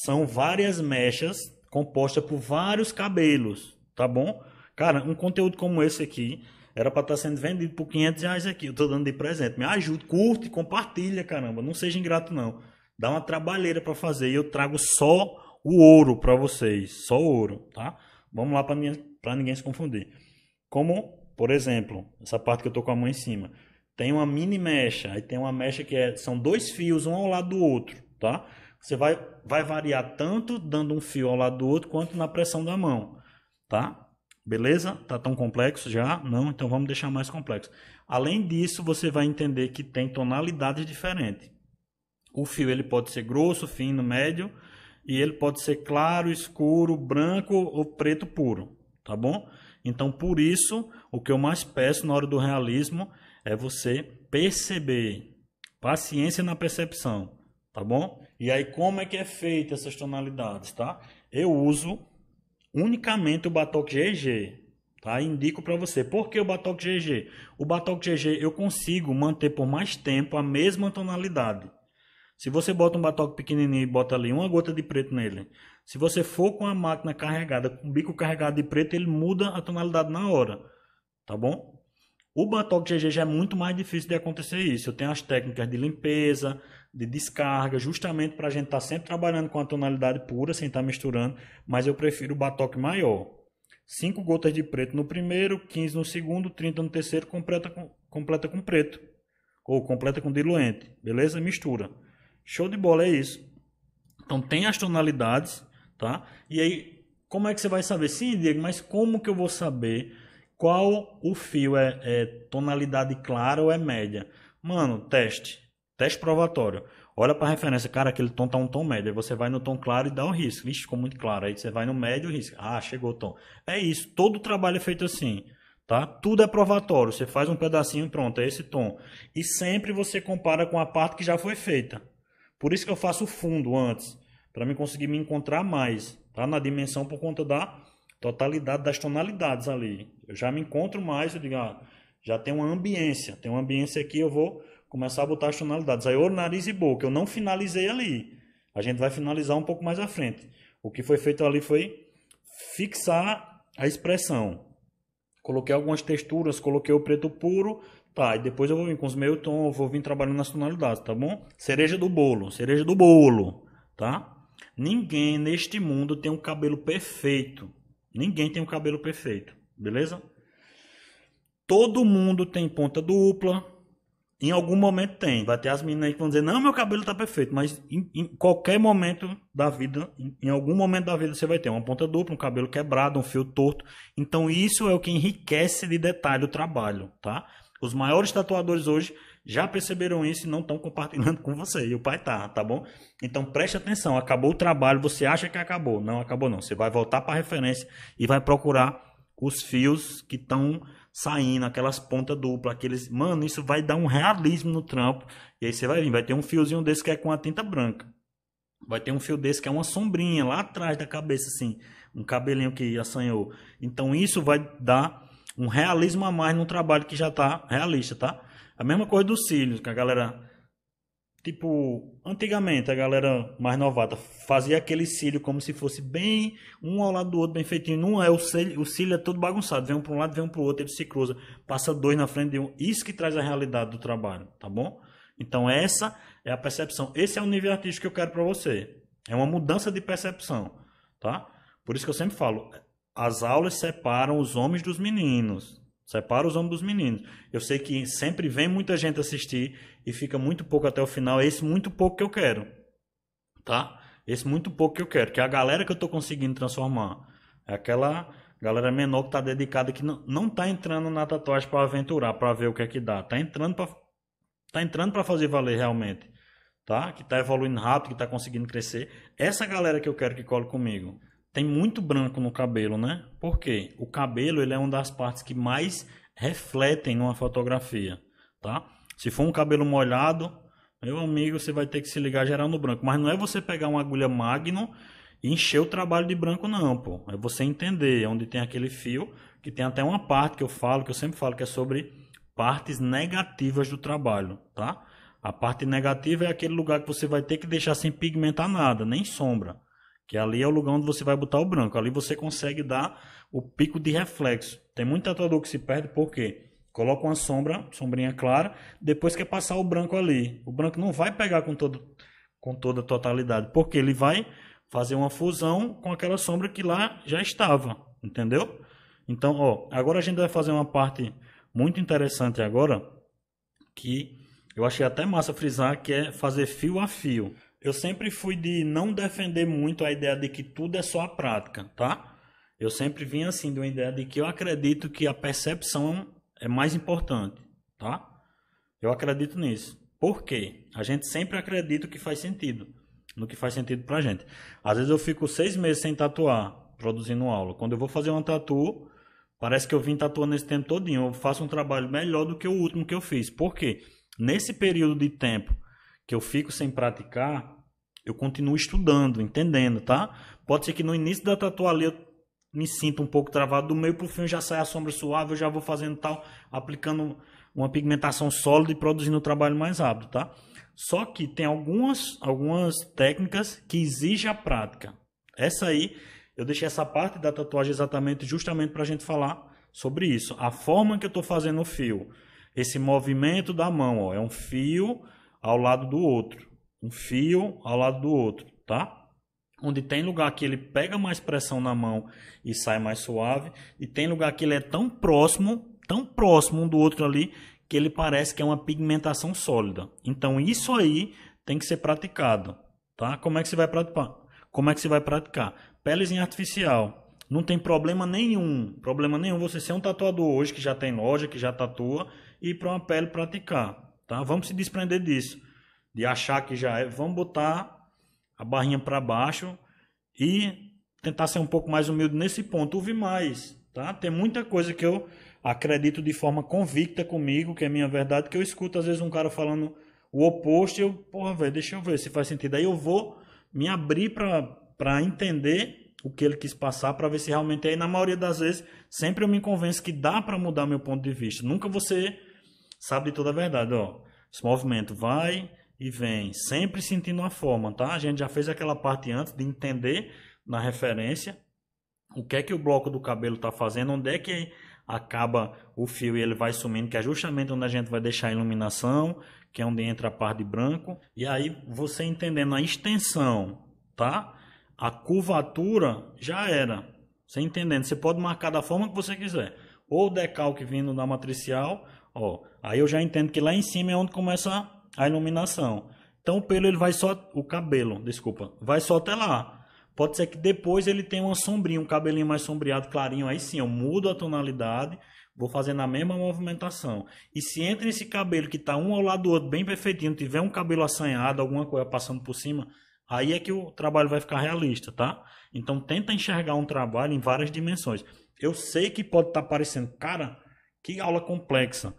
S1: são várias mechas compostas por vários cabelos, tá bom? Cara, um conteúdo como esse aqui era para estar sendo vendido por R$500 aqui. Eu tô dando de presente. Me ajude, curte, compartilha, caramba. Não seja ingrato, não. Dá uma trabalheira para fazer. E eu trago só o ouro para vocês. Só o ouro, tá? Vamos lá para ninguém se confundir. Como, por exemplo, essa parte que eu tô com a mão em cima. Tem uma mini mecha. Aí tem uma mecha que são 2 fios, um ao lado do outro, tá? Você vai variar tanto dando um fio ao lado do outro, quanto na pressão da mão, tá? Beleza? Tá tão complexo já? Não? Então vamos deixar mais complexo. Além disso, você vai entender que tem tonalidades diferentes. O fio ele pode ser grosso, fino, médio, e ele pode ser claro, escuro, branco ou preto puro, tá bom? Então, por isso, o que eu mais peço na hora do realismo é você perceber, paciência na percepção, tá bom? E aí, como é que é feita essas tonalidades, tá? Eu uso unicamente o Batoque GG, tá? Indico para você. Por que o Batoque GG? O Batoque GG eu consigo manter por mais tempo a mesma tonalidade. Se você bota um batoque pequenininho e bota ali uma gota de preto nele, se você for com a máquina carregada, com o bico carregado de preto, ele muda a tonalidade na hora, tá bom? O Batoque GG já é muito mais difícil de acontecer isso. Eu tenho as técnicas de limpeza, de descarga, justamente para a gente estar sempre trabalhando com a tonalidade pura, sem estar misturando, mas eu prefiro o batoque maior. 5 gotas de preto no primeiro, 15 no segundo, 30 no terceiro, completa com preto. Ou completa com diluente, beleza? Mistura. Show de bola, é isso. Então tem as tonalidades, tá? E aí, como é que você vai saber? Sim, Diego, mas como que eu vou saber qual o fio é tonalidade clara ou é média? Mano, teste. Teste provatório. Olha para a referência, cara, aquele tom tá um tom médio. Aí você vai no tom claro e dá o risco. Vixe, ficou muito claro. Aí você vai no médio e risco. Ah, chegou o tom. É isso. Todo o trabalho é feito assim. Tá? Tudo é provatório. Você faz um pedacinho e pronto, é esse tom. E sempre você compara com a parte que já foi feita. Por isso que eu faço o fundo antes. Para mim conseguir me encontrar mais. Tá? Na dimensão por conta da totalidade das tonalidades ali. Eu já me encontro mais. Eu digo, já tem uma ambiência. Tem uma ambiência aqui, eu vou começar a botar as tonalidades. Aí, olho, nariz e boca. Eu não finalizei ali. A gente vai finalizar um pouco mais à frente. O que foi feito ali foi fixar a expressão. Coloquei algumas texturas, coloquei o preto puro. Tá, e depois eu vou vir com os meio tom, eu vou vir trabalhando nas tonalidades, tá bom? Cereja do bolo, tá? Ninguém neste mundo tem um cabelo perfeito. Ninguém tem um cabelo perfeito, beleza? Todo mundo tem ponta dupla. Em algum momento tem. Vai ter as meninas aí que vão dizer, não, meu cabelo tá perfeito. Mas em qualquer momento da vida, em algum momento da vida você vai ter uma ponta dupla, um cabelo quebrado, um fio torto. Então isso é o que enriquece de detalhe o trabalho, tá? Os maiores tatuadores hoje já perceberam isso e não estão compartilhando com você. E o pai tá bom? Então preste atenção, acabou o trabalho, você acha que acabou. Não acabou não. Você vai voltar para a referência e vai procurar os fios que estão saindo, aquelas pontas duplas, aqueles... Mano, isso vai dar um realismo no trampo. E aí você vai vir, vai ter um fiozinho desse que é com a tinta branca. Vai ter um fio desse que é uma sombrinha lá atrás da cabeça, assim. Um cabelinho que assanhou. Então isso vai dar um realismo a mais no trabalho que já tá realista, tá? A mesma coisa dos cílios, que a galera... Tipo, antigamente a galera mais novata fazia aquele cílio como se fosse bem um ao lado do outro, bem feitinho. Não é, o cílio é todo bagunçado. Vem um para um lado, vem um para o outro, ele se cruza. Passa dois na frente de um. Isso que traz a realidade do trabalho, tá bom? Então essa é a percepção. Esse é o nível artístico que eu quero para você. É uma mudança de percepção, tá? Por isso que eu sempre falo, as aulas separam os homens dos meninos. Separa os homens dos meninos. Eu sei que sempre vem muita gente assistir e fica muito pouco até o final. É esse muito pouco que eu quero, tá? Esse muito pouco que eu quero, que é a galera que eu estou conseguindo transformar. É aquela galera menor que está dedicada, que não está entrando na tatuagem para aventurar, para ver o que é que dá. Está entrando para fazer valer realmente, tá? Que está evoluindo rápido, que está conseguindo crescer. Essa galera que eu quero que cole comigo. Tem muito branco no cabelo, né? Por quê? O cabelo ele é uma das partes que mais refletem numa fotografia, tá? Se for um cabelo molhado, meu amigo, você vai ter que se ligar geral no branco. Mas não é você pegar uma agulha Magnum e encher o trabalho de branco, não, pô. É você entender onde tem aquele fio, que tem até uma parte que eu falo, que eu sempre falo, que é sobre partes negativas do trabalho, tá? A parte negativa é aquele lugar que você vai ter que deixar sem pigmentar nada, nem sombra. Que ali é o lugar onde você vai botar o branco. Ali você consegue dar o pico de reflexo. Tem muito tatuador que se perde porque coloca uma sombrinha clara, depois quer passar o branco ali. O branco não vai pegar com toda a totalidade, porque ele vai fazer uma fusão com aquela sombra que lá já estava, entendeu? Então, ó, agora a gente vai fazer uma parte muito interessante agora, que eu achei até massa frisar, que é fazer fio a fio. Eu sempre fui de não defender muito a ideia de que tudo é só a prática, tá? Eu sempre vim assim de uma ideia de que eu acredito que a percepção é mais importante, tá? Eu acredito nisso. Por quê? A gente sempre acredita que faz sentido, no que faz sentido pra gente. Às vezes eu fico 6 meses sem tatuar, produzindo aula. Quando eu vou fazer uma tatu, parece que eu vim tatuando esse tempo todinho. Eu faço um trabalho melhor do que o último que eu fiz. Por quê? Nesse período de tempo que eu fico sem praticar, eu continuo estudando, entendendo, tá? Pode ser que no início da tatuagem eu me sinta um pouco travado, do meio pro fim já sai a sombra suave, eu já vou fazendo tal, aplicando uma pigmentação sólida e produzindo o trabalho mais rápido, tá? Só que tem algumas técnicas que exigem a prática. Essa aí, eu deixei essa parte da tatuagem justamente pra gente falar sobre isso. A forma que eu tô fazendo o fio, esse movimento da mão, ó, é um fio ao lado do outro. Um fio ao lado do outro, tá? Onde tem lugar que ele pega mais pressão na mão e sai mais suave. E tem lugar que ele é tão próximo um do outro ali, que ele parece que é uma pigmentação sólida. Então isso aí tem que ser praticado, tá? Como é que você vai praticar? Pelezinha artificial. Não tem problema nenhum você ser um tatuador hoje que já tem loja, que já tatua, e ir para uma pele praticar, tá? Vamos se desprender disso. de achar que já é. Vamos botar a barrinha para baixo e tentar ser um pouco mais humilde nesse ponto. Ouvir mais, tá? Tem muita coisa que eu acredito de forma convicta comigo, que é minha verdade, que eu escuto às vezes um cara falando o oposto e eu, porra, velho, deixa eu ver se faz sentido. Aí eu vou me abrir para entender o que ele quis passar, para ver se realmente é. E na maioria das vezes, sempre eu me convenço que dá para mudar meu ponto de vista. Nunca você sabe de toda a verdade, ó. Esse movimento vai e vem, sempre sentindo uma forma, tá? A gente já fez aquela parte antes de entender na referência o que é que o bloco do cabelo está fazendo, onde é que acaba o fio e ele vai sumindo, que é justamente onde a gente vai deixar a iluminação, que é onde entra a parte de branco. E aí você entendendo a extensão, tá? A curvatura já era. Você entendendo, você pode marcar da forma que você quiser. Ou o decalque vindo da matricial, ó. Aí eu já entendo que lá em cima é onde começa a iluminação. Então o pelo ele vai só, o cabelo, desculpa, vai só até lá. Pode ser que depois ele tenha uma sombrinha, um cabelinho mais sombreado, clarinho. Aí sim, eu mudo a tonalidade, vou fazendo a mesma movimentação. E se entre esse cabelo que está um ao lado do outro, bem perfeitinho, tiver um cabelo assanhado, alguma coisa passando por cima, aí é que o trabalho vai ficar realista, tá? Então tenta enxergar um trabalho em várias dimensões. Eu sei que pode estar parecendo, cara, que aula complexa,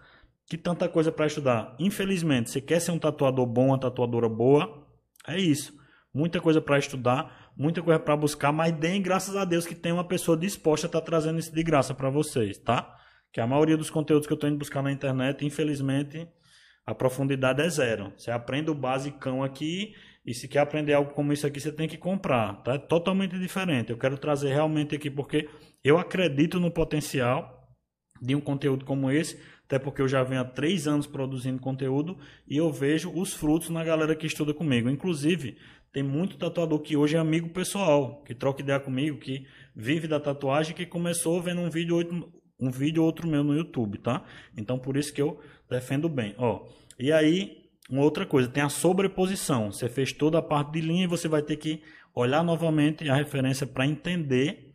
S1: que tanta coisa para estudar. Infelizmente, você quer ser um tatuador bom, uma tatuadora boa, é isso. Muita coisa para estudar, muita coisa para buscar, mas deem graças a Deus que tem uma pessoa disposta a estar trazendo isso de graça para vocês, tá? Que a maioria dos conteúdos que eu estou indo buscar na internet, infelizmente, a profundidade é zero. Você aprende o basicão aqui e se quer aprender algo como isso aqui, você tem que comprar, tá? É totalmente diferente. Eu quero trazer realmente aqui porque eu acredito no potencial de um conteúdo como esse, até porque eu já venho há 3 anos produzindo conteúdo e eu vejo os frutos na galera que estuda comigo. Inclusive, tem muito tatuador que hoje é amigo pessoal, que troca ideia comigo, que vive da tatuagem, que começou vendo um vídeo ou outro meu no YouTube, tá? Então, por isso que eu defendo bem. Ó, e aí, uma outra coisa, tem a sobreposição. Você fez toda a parte de linha e você vai ter que olhar novamente a referência para entender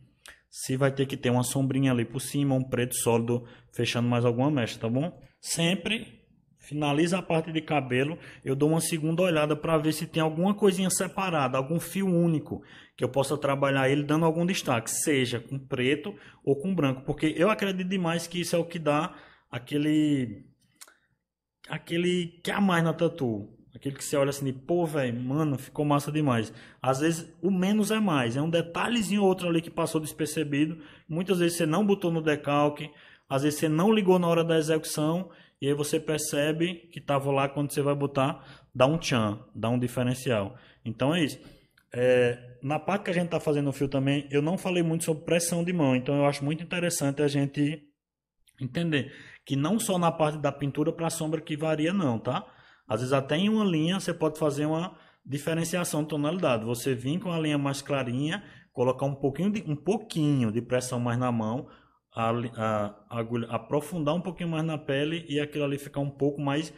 S1: se vai ter que ter uma sombrinha ali por cima, um preto sólido fechando mais alguma mecha, tá bom? Sempre finaliza a parte de cabelo, eu dou uma segunda olhada para ver se tem alguma coisinha separada, algum fio único, que eu possa trabalhar ele dando algum destaque, seja com preto ou com branco, porque eu acredito demais que isso é o que dá aquele que a mais na tatu. Aquele que você olha assim, pô, velho, mano, ficou massa demais. Às vezes o menos é mais, é um detalhezinho ou outro ali que passou despercebido. Muitas vezes você não botou no decalque, às vezes você não ligou na hora da execução e aí você percebe que estava lá quando você vai botar, dá um tchan, dá um diferencial. Então é isso. Na parte que a gente está fazendo o fio também, eu não falei muito sobre pressão de mão, então eu acho muito interessante a gente entender que não só na parte da pintura para a sombra que varia não, tá? Às vezes até em uma linha você pode fazer uma diferenciação de tonalidade. Você vir com a linha mais clarinha, colocar um pouquinho de pressão mais na mão, a agulha aprofundar um pouquinho mais na pele e aquilo ali ficar um pouco mais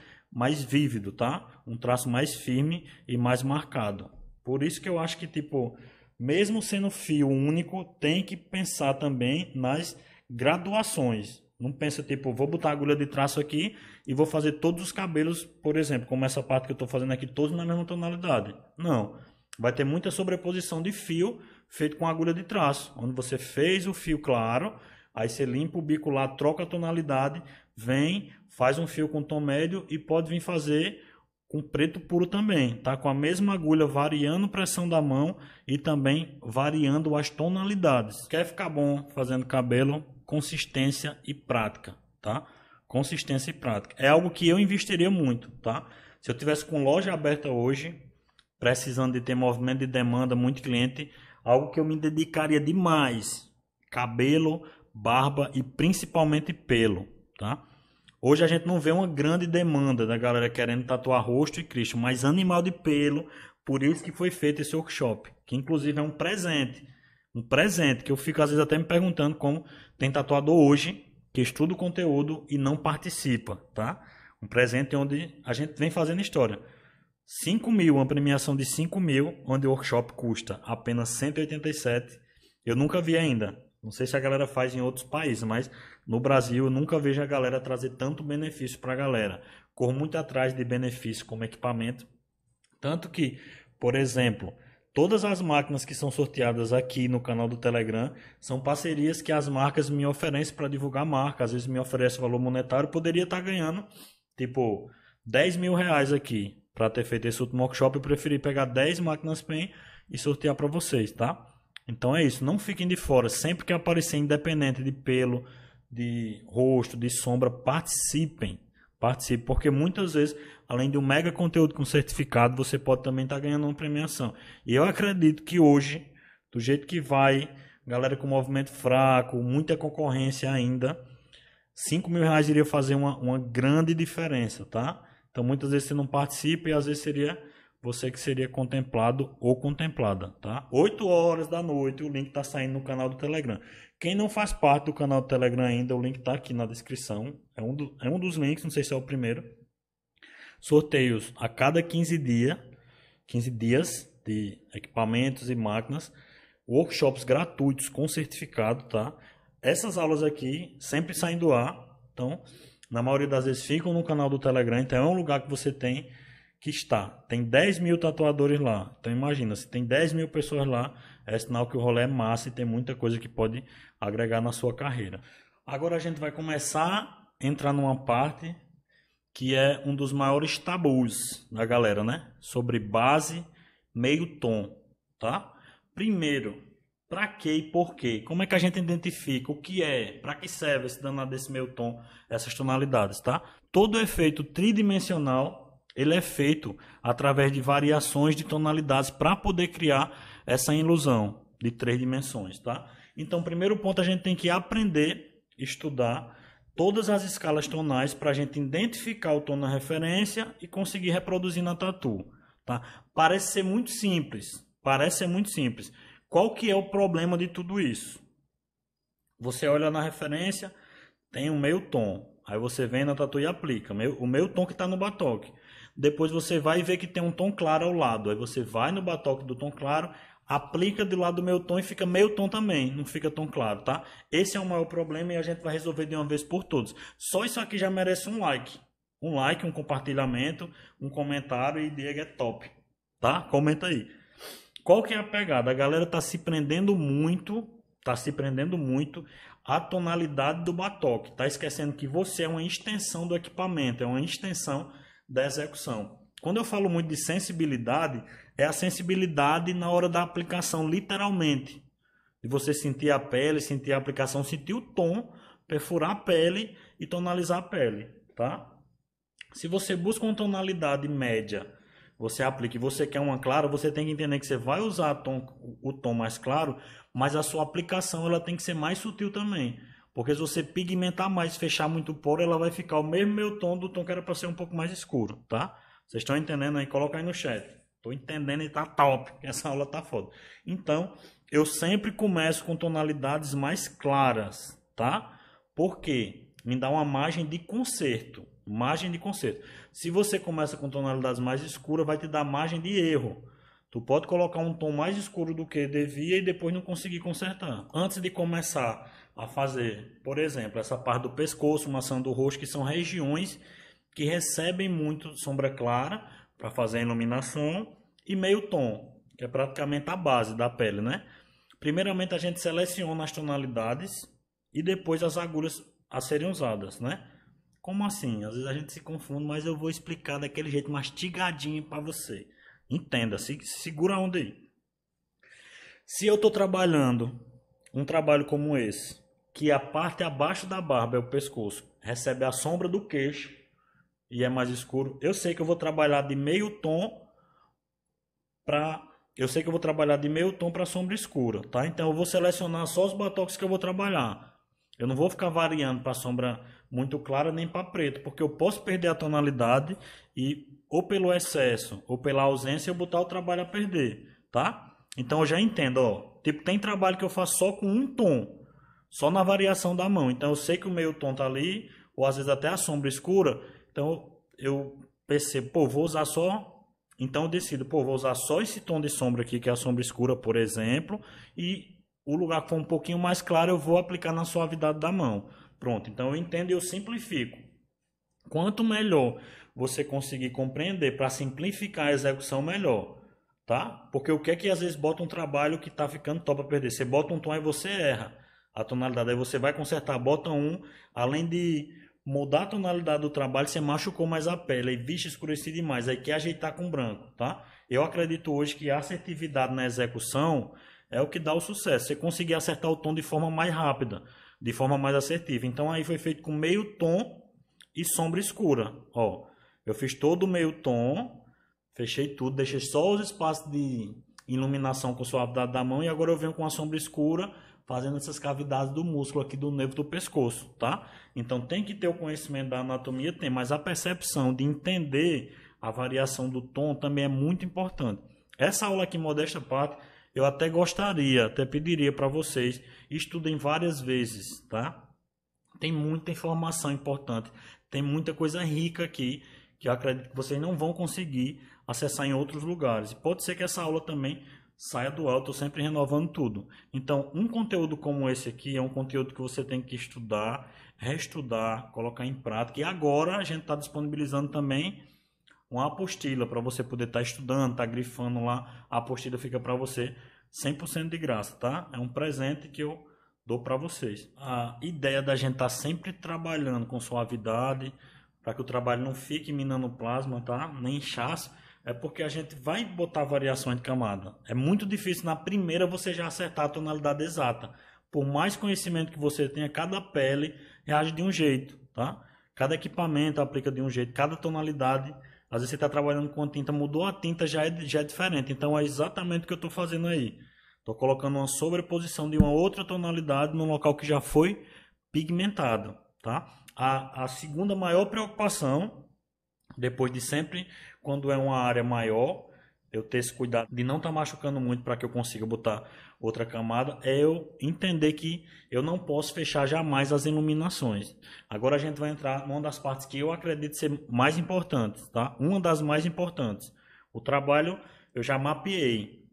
S1: vívido, tá? Um traço mais firme e mais marcado. Por isso que eu acho que, tipo, mesmo sendo fio único, tem que pensar também nas graduações. Não pensa, tipo, vou botar a agulha de traço aqui e vou fazer todos os cabelos, por exemplo, como essa parte que eu estou fazendo aqui, todos na mesma tonalidade. Não. Vai ter muita sobreposição de fio feito com agulha de traço, onde você fez o fio claro, aí você limpa o bico lá, troca a tonalidade, vem, faz um fio com tom médio e pode vir fazer com preto puro também, tá? Com a mesma agulha, variando a pressão da mão e também variando as tonalidades. Quer ficar bom fazendo cabelo? Consistência e prática, tá? Consistência e prática. É algo que eu investiria muito, tá? Se eu tivesse com loja aberta hoje, precisando de ter movimento de demanda, muito cliente, algo que eu me dedicaria demais. Cabelo, barba e principalmente pelo, tá? Hoje a gente não vê uma grande demanda da galera querendo tatuar rosto e Cristo, mas animal de pelo, por isso que foi feito esse workshop, que inclusive é um presente. Um presente que eu fico às vezes até me perguntando como tem tatuador hoje que estuda o conteúdo e não participa, tá? Um presente onde a gente vem fazendo história. 5 mil, uma premiação de 5 mil, onde o workshop custa apenas 187. Eu nunca vi ainda. Não sei se a galera faz em outros países, mas no Brasil eu nunca vejo a galera trazer tanto benefício para a galera. Corro muito atrás de benefício como equipamento Tanto que, por exemplo, todas as máquinas que são sorteadas aqui no canal do Telegram são parcerias que as marcas me oferecem para divulgar a marca. Às vezes me oferece valor monetário, poderia estar ganhando tipo 10 mil reais aqui para ter feito esse último workshop. Eu preferi pegar 10 máquinas PEN e sortear para vocês, tá? Então é isso, não fiquem de fora. Sempre que aparecer, independente de pelo, de rosto, de sombra, participem. Participe, porque muitas vezes, além de um mega conteúdo com certificado, você pode também estar ganhando uma premiação. E eu acredito que hoje, do jeito que vai, galera com movimento fraco, muita concorrência ainda, 5 mil reais iria fazer uma grande diferença, tá? Então muitas vezes você não participa e às vezes seria você que seria contemplado ou contemplada, tá? 8 horas da noite, o link está saindo no canal do Telegram. Quem não faz parte do canal do Telegram ainda, o link está aqui na descrição. É um dos links, não sei se é o primeiro. Sorteios a cada 15 dias de equipamentos e máquinas. Workshops gratuitos com certificado, tá? Essas aulas aqui sempre saem do ar. Então, na maioria das vezes ficam no canal do Telegram. Então, é um lugar que você tem que estar. Tem 10 mil tatuadores lá. Então, imagina, se tem 10 mil pessoas lá, é sinal que o rolê é massa e tem muita coisa que pode agregar na sua carreira. Agora a gente vai começar a entrar numa parte que é um dos maiores tabus da galera, né? Sobre base, meio tom, tá? Primeiro, para que e por quê? Como é que a gente identifica o que é? Para que serve esse danado desse meio tom, essas tonalidades, tá? Todo efeito tridimensional, ele é feito através de variações de tonalidades para poder criar essa ilusão de 3 dimensões, tá? Então, primeiro ponto, a gente tem que aprender, estudar todas as escalas tonais para a gente identificar o tom na referência e conseguir reproduzir na tatu, tá? Parece ser muito simples, Qual que é o problema de tudo isso? Você olha na referência, tem um meio tom, aí você vem na tatu e aplica, o meio tom que está no batoque. Depois você vai e vê que tem um tom claro ao lado, aí você vai no batoque do tom claro, aplica do lado do meio tom e fica meio tom também, não fica tão claro, tá? Esse é o maior problema e a gente vai resolver de uma vez por todas. Só isso aqui já merece um like. Um like, um compartilhamento, um comentário e Diego é top, tá? Comenta aí. Qual que é a pegada? A galera tá se prendendo muito à tonalidade do batoque. Tá esquecendo que você é uma extensão do equipamento, é uma extensão da execução. Quando eu falo muito de sensibilidade, é a sensibilidade na hora da aplicação, literalmente. De você sentir a pele, sentir a aplicação, sentir o tom, perfurar a pele e tonalizar a pele, tá? Se você busca uma tonalidade média, você aplica e você quer uma clara, você tem que entender que você vai usar o tom mais claro, mas a sua aplicação ela tem que ser mais sutil também. Porque se você pigmentar mais, fechar muito o poro, ela vai ficar o mesmo meu tom do tom que era para ser um pouco mais escuro, tá? Vocês estão entendendo aí? Coloca aí no chat. Estou entendendo e tá top. Essa aula tá foda. Então, eu sempre começo com tonalidades mais claras, tá? Por quê? Me dá uma margem de conserto. Se você começa com tonalidades mais escuras, vai te dar margem de erro. Tu pode colocar um tom mais escuro do que devia e depois não conseguir consertar. Antes de começar a fazer, por exemplo, essa parte do pescoço, maçã do rosto, que são regiões que recebem muito sombra clara para fazer a iluminação e meio tom, que é praticamente a base da pele, né? Primeiramente a gente seleciona as tonalidades e depois as agulhas a serem usadas, né? Como assim? Às vezes a gente se confunde, mas eu vou explicar daquele jeito mastigadinho para você. Entenda, segura a onda aí. Se eu estou trabalhando um trabalho como esse, que a parte abaixo da barba é o pescoço, recebe a sombra do queixo e é mais escuro, eu sei que eu vou trabalhar de meio tom para sombra escura, tá? Então eu vou selecionar só os batoques que eu vou trabalhar. Eu não vou ficar variando para sombra muito clara nem para preto, porque eu posso perder a tonalidade e ou pelo excesso ou pela ausência eu botar o trabalho a perder, tá? Então eu já entendo, ó. Tipo, tem trabalho que eu faço só com um tom, só na variação da mão. Então eu sei que o meio tom tá ali, ou às vezes até a sombra escura. Então eu percebo, pô, vou usar só. Então eu decido, pô, vou usar só esse tom de sombra aqui, que é a sombra escura, por exemplo, e o lugar que for um pouquinho mais claro eu vou aplicar na suavidade da mão. Pronto, então eu entendo e eu simplifico. Quanto melhor você conseguir compreender para simplificar a execução, melhor, tá? Porque o que é que às vezes bota um trabalho que tá ficando top para perder? Você bota um tom e você erra a tonalidade, aí você vai consertar, bota um, além de mudar a tonalidade do trabalho, você machucou mais a pele, aí vixe, escureci demais, aí quer ajeitar com branco, tá? Eu acredito hoje que a assertividade na execução é o que dá o sucesso. Você conseguir acertar o tom de forma mais rápida, de forma mais assertiva. Então aí foi feito com meio tom e sombra escura. Ó, eu fiz todo o meio tom, fechei tudo, deixei só os espaços de iluminação com suavidade da mão e agora eu venho com a sombra escura fazendo essas cavidades do músculo aqui do nervo do pescoço, tá? Então tem que ter o conhecimento da anatomia, tem, mas a percepção de entender a variação do tom também é muito importante. Essa aula aqui, modesta parte, eu até gostaria, até pediria para vocês, estudem várias vezes, tá? Tem muita informação importante, tem muita coisa rica aqui, que eu acredito que vocês não vão conseguir acessar em outros lugares. E pode ser que essa aula também saia do alto, estou sempre renovando tudo. Então, um conteúdo como esse aqui é um conteúdo que você tem que estudar, reestudar, colocar em prática. E agora a gente está disponibilizando também uma apostila para você poder estar estudando, estar grifando lá. A apostila fica para você 100% de graça, tá? É um presente que eu dou para vocês. A ideia da gente estar sempre trabalhando com suavidade, para que o trabalho não fique minando o plasma, tá? Nem inchaço. É porque a gente vai botar variações de camada. É muito difícil na primeira você já acertar a tonalidade exata. Por mais conhecimento que você tenha, cada pele reage de um jeito, tá? Cada equipamento aplica de um jeito, cada tonalidade. Às vezes você está trabalhando com tinta, mudou a tinta, já é diferente. Então é exatamente o que eu estou fazendo aí. Estou colocando uma sobreposição de uma outra tonalidade num local que já foi pigmentado, tá? A segunda maior preocupação, depois de sempre, quando é uma área maior, eu ter esse cuidado de não estar machucando muito para que eu consiga botar outra camada, é eu entender que eu não posso fechar jamais as iluminações. Agora a gente vai entrar numa das partes que eu acredito ser mais importantes, tá? Uma das mais importantes. O trabalho eu já mapeei.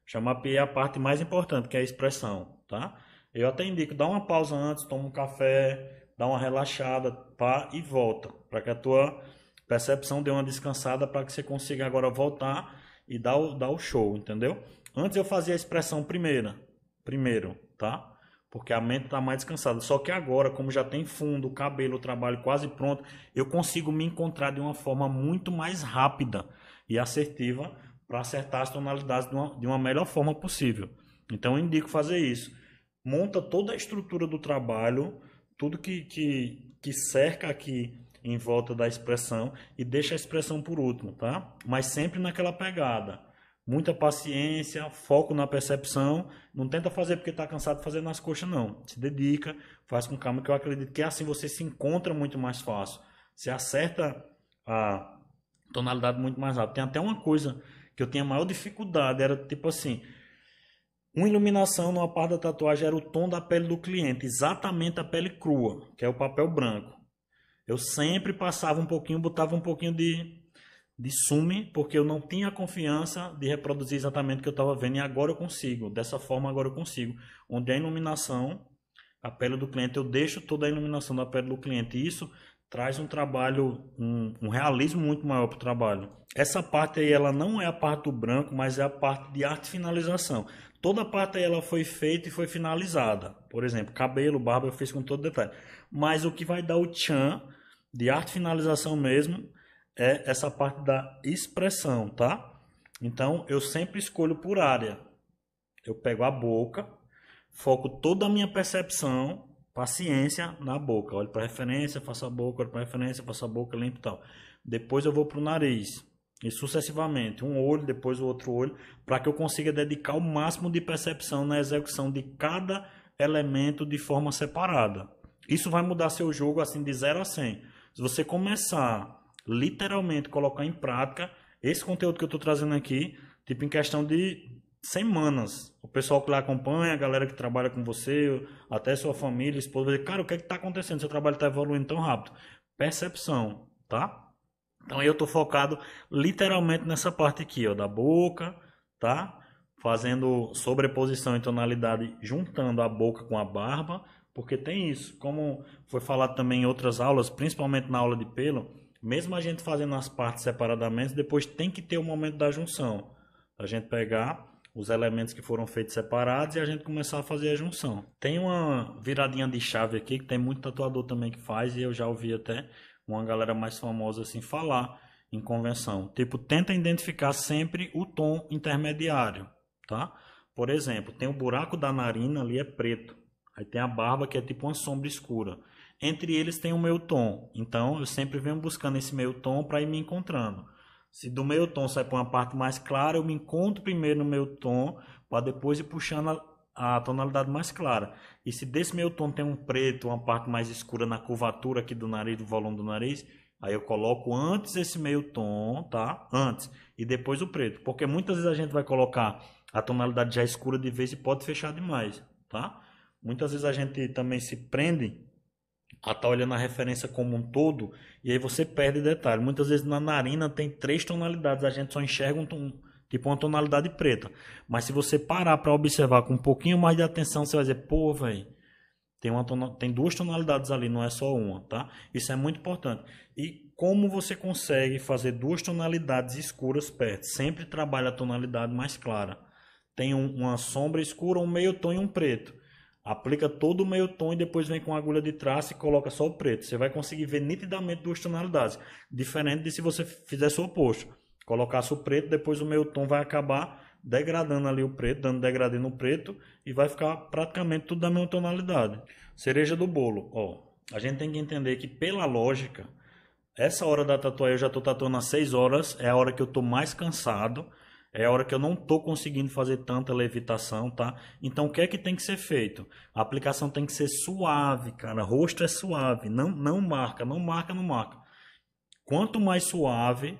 S1: Já mapeei a parte mais importante, que é a expressão, tá? Eu até indico, dá uma pausa antes, toma um café, dá uma relaxada, pá, e volta, para que a tua percepção dê uma descansada, para que você consiga agora voltar e dar o show, entendeu? Antes eu fazia a expressão primeiro, tá? Porque a mente está mais descansada. Só que agora, como já tem fundo, o cabelo, o trabalho quase pronto, eu consigo me encontrar de uma forma muito mais rápida e assertiva para acertar as tonalidades de uma melhor forma possível. Então eu indico fazer isso. Monta toda a estrutura do trabalho, tudo que cerca aqui em volta da expressão e deixa a expressão por último, tá? Mas sempre naquela pegada. Muita paciência, foco na percepção. Não tenta fazer porque está cansado de fazer nas coxas, não. Se dedica, faz com calma, que eu acredito que assim você se encontra muito mais fácil. Você acerta a tonalidade muito mais rápido. Tem até uma coisa que eu tinha maior dificuldade, era tipo assim, uma iluminação numa parte da tatuagem era o tom da pele do cliente, exatamente a pele crua, que é o papel branco. Eu sempre passava um pouquinho, botava um pouquinho de sume, porque eu não tinha confiança de reproduzir exatamente o que eu estava vendo, e agora eu consigo, dessa forma agora eu consigo. Onde a iluminação, a pele do cliente, eu deixo toda a iluminação da pele do cliente, e isso traz um trabalho, um realismo muito maior para o trabalho. Essa parte aí, ela não é a parte do branco, mas é a parte de arte e finalização. Toda a parte aí ela foi feita e foi finalizada. Por exemplo, cabelo, barba eu fiz com todo detalhe. Mas o que vai dar o tchan de arte e finalização mesmo é essa parte da expressão, tá? Então eu sempre escolho por área. Eu pego a boca, foco toda a minha percepção, paciência na boca. Olho para referência, faço a boca, olho para referência, faço a boca, limpo e tal. Depois eu vou para o nariz. E sucessivamente, um olho, depois o outro olho, para que eu consiga dedicar o máximo de percepção na execução de cada elemento de forma separada. Isso vai mudar seu jogo assim de 0 a 100. Se você começar literalmente colocar em prática esse conteúdo que eu estou trazendo aqui, tipo em questão de semanas, o pessoal que lá acompanha, a galera que trabalha com você, até sua família, esposa, vai dizer, cara, o que é que está acontecendo? Seu trabalho está evoluindo tão rápido. Percepção, tá? Então aí eu estou focado literalmente nessa parte aqui, ó, da boca, tá? Fazendo sobreposição em tonalidade, juntando a boca com a barba, Porque tem isso, como foi falado também em outras aulas, principalmente na aula de pelo, mesmo a gente fazendo as partes separadamente, depois tem que ter o momento da junção. A gente pegar os elementos que foram feitos separados e a gente começar a fazer a junção. Tem uma viradinha de chave aqui, que tem muito tatuador também que faz, e eu já ouvi até uma galera mais famosa assim falar em convenção. Tipo, tenta identificar sempre o tom intermediário, tá? Por exemplo, tem o buraco da narina ali é preto. Aí tem a barba que é tipo uma sombra escura. Entre eles tem o meio tom. Então eu sempre venho buscando esse meio tom para ir me encontrando. Se do meio tom sai para uma parte mais clara, eu me encontro primeiro no meio tom para depois ir puxando a tonalidade mais clara. E se desse meio tom tem um preto, uma parte mais escura na curvatura aqui do nariz, do volume do nariz, aí eu coloco antes esse meio tom, tá? Antes. E depois o preto. Porque muitas vezes a gente vai colocar a tonalidade já escura de vez e pode fechar demais, tá? Muitas vezes a gente também se prende a estar olhando a referência como um todo e aí você perde detalhe. Muitas vezes na narina tem 3 tonalidades, a gente só enxerga um tom, tipo uma tonalidade preta. Mas se você parar para observar com um pouquinho mais de atenção, você vai dizer, pô, velho, tem 2 tonalidades ali, não é só uma, tá? Isso é muito importante. E como você consegue fazer 2 tonalidades escuras perto? Sempre trabalha a tonalidade mais clara. Tem uma sombra escura, um meio tom e um preto. Aplica todo o meio tom e depois vem com a agulha de traço e coloca só o preto. Você vai conseguir ver nitidamente 2 tonalidades. Diferente de se você fizesse o oposto. Colocasse o preto, depois o meio tom vai acabar degradando ali o preto, dando degradê no preto e vai ficar praticamente tudo da mesma tonalidade. Cereja do bolo. Ó, a gente tem que entender que pela lógica, essa hora da tatuagem eu já estou tatuando há 6 horas, é a hora que eu estou mais cansado. É a hora que eu não estou conseguindo fazer tanta levitação, tá? Então, o que é que tem que ser feito? A aplicação tem que ser suave, cara. Rosto é suave. Não marca, não marca, não marca. Quanto mais suave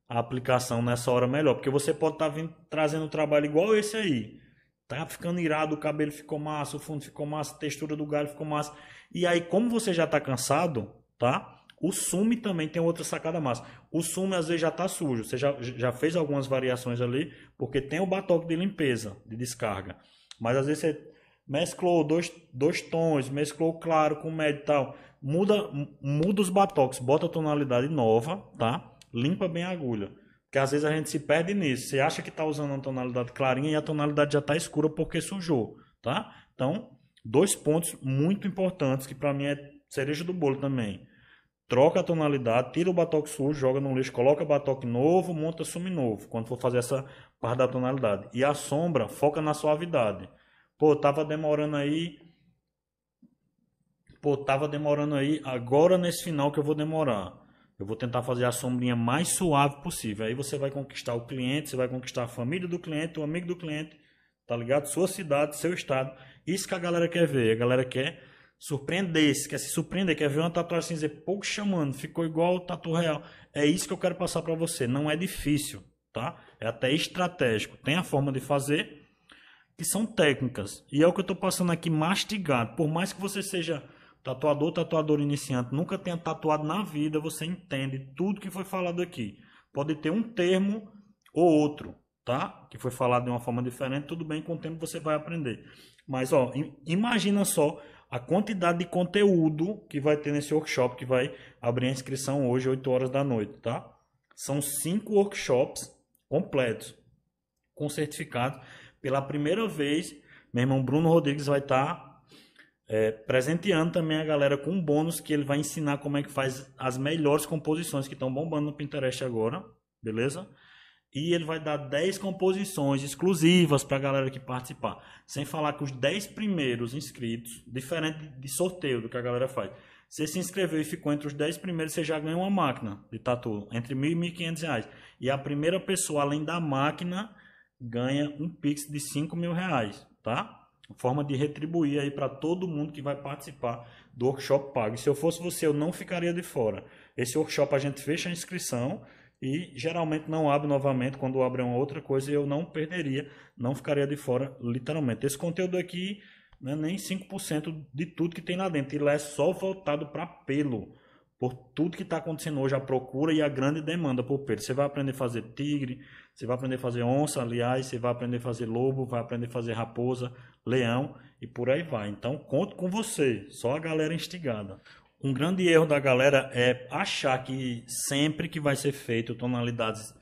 S1: a aplicação nessa hora, melhor. Porque você pode estar trazendo um trabalho igual esse aí. Tá ficando irado, o cabelo ficou massa, o fundo ficou massa, a textura do galho ficou massa. E aí, como você já está cansado, tá? O sume também tem outra sacada massa. O sume às vezes já está sujo. Você já fez algumas variações ali, porque tem o batoque de limpeza, de descarga. Mas às vezes você mesclou dois tons, mesclou claro com médio e tal. Muda os batoques, bota a tonalidade nova, tá? Limpa bem a agulha. Porque às vezes a gente se perde nisso. Você acha que está usando uma tonalidade clarinha e a tonalidade já está escura porque sujou, tá? Então, 2 pontos muito importantes que para mim é cereja do bolo também. Troca a tonalidade, tira o batoque sujo, joga no lixo, coloca batoque novo, monta sume novo, quando for fazer essa parte da tonalidade. E a sombra, foca na suavidade. Pô, tava demorando aí, agora nesse final que eu vou demorar. Eu vou tentar fazer a sombrinha mais suave possível. Aí você vai conquistar o cliente, você vai conquistar a família do cliente, o amigo do cliente, tá ligado? Sua cidade, seu estado. Isso que a galera quer ver, a galera quer surpreender-se, quer se surpreender, quer ver uma tatuagem assim e dizer, poxa, mano, ficou igual o tatu real. É isso que eu quero passar para você. Não é difícil, tá? É até estratégico. Tem a forma de fazer, que são técnicas. E é o que eu estou passando aqui mastigado. Por mais que você seja tatuador iniciante, nunca tenha tatuado na vida, você entende tudo que foi falado aqui. Pode ter um termo ou outro, tá? Que foi falado de uma forma diferente, tudo bem, com o tempo você vai aprender. Mas, ó, imagina só a quantidade de conteúdo que vai ter nesse workshop, que vai abrir a inscrição hoje, 8 horas da noite, tá? São 5 workshops completos, com certificado. Pela primeira vez, meu irmão Bruno Rodrigues vai estar presenteando também a galera com um bônus que ele vai ensinar como é que faz as melhores composições que estão bombando no Pinterest agora, beleza? E ele vai dar 10 composições exclusivas para a galera que participar. Sem falar que os 10 primeiros inscritos, diferente de sorteio do que a galera faz. Você se inscreveu e ficou entre os 10 primeiros, você já ganha uma máquina de tatu, entre R$ 1.000 e R$ 1.500. E a primeira pessoa, além da máquina, ganha um Pix de R$ 5.000, tá? Forma de retribuir aí para todo mundo que vai participar do workshop pago. E se eu fosse você, eu não ficaria de fora. Esse workshop a gente fecha a inscrição e geralmente não abre novamente. Quando abre uma outra coisa, eu não perderia, não ficaria de fora, literalmente. Esse conteúdo aqui não é nem 5% de tudo que tem lá dentro. E lá é só voltado para pelo. por tudo que está acontecendo hoje, a procura e a grande demanda por peixe. Você vai aprender a fazer tigre, você vai aprender a fazer onça, aliás, você vai aprender a fazer lobo, vai aprender a fazer raposa, leão e por aí vai. Então, conto com você, só a galera instigada. Um grande erro da galera é achar que sempre que vai ser feito tonalidades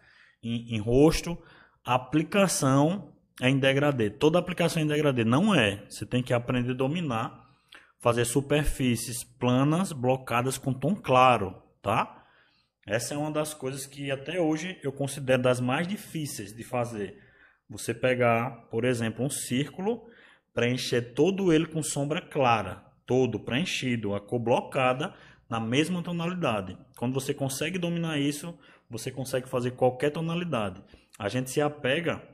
S1: em rosto, a aplicação é em degradê. Toda aplicação é em degradê. Não é. Você tem que aprender a dominar, fazer superfícies planas, blocadas com tom claro, tá? Essa é uma das coisas que até hoje eu considero das mais difíceis de fazer. Você pegar, por exemplo, um círculo, preencher todo ele com sombra clara, todo preenchido, a cor blocada na mesma tonalidade. Quando você consegue dominar isso, você consegue fazer qualquer tonalidade. A gente se apega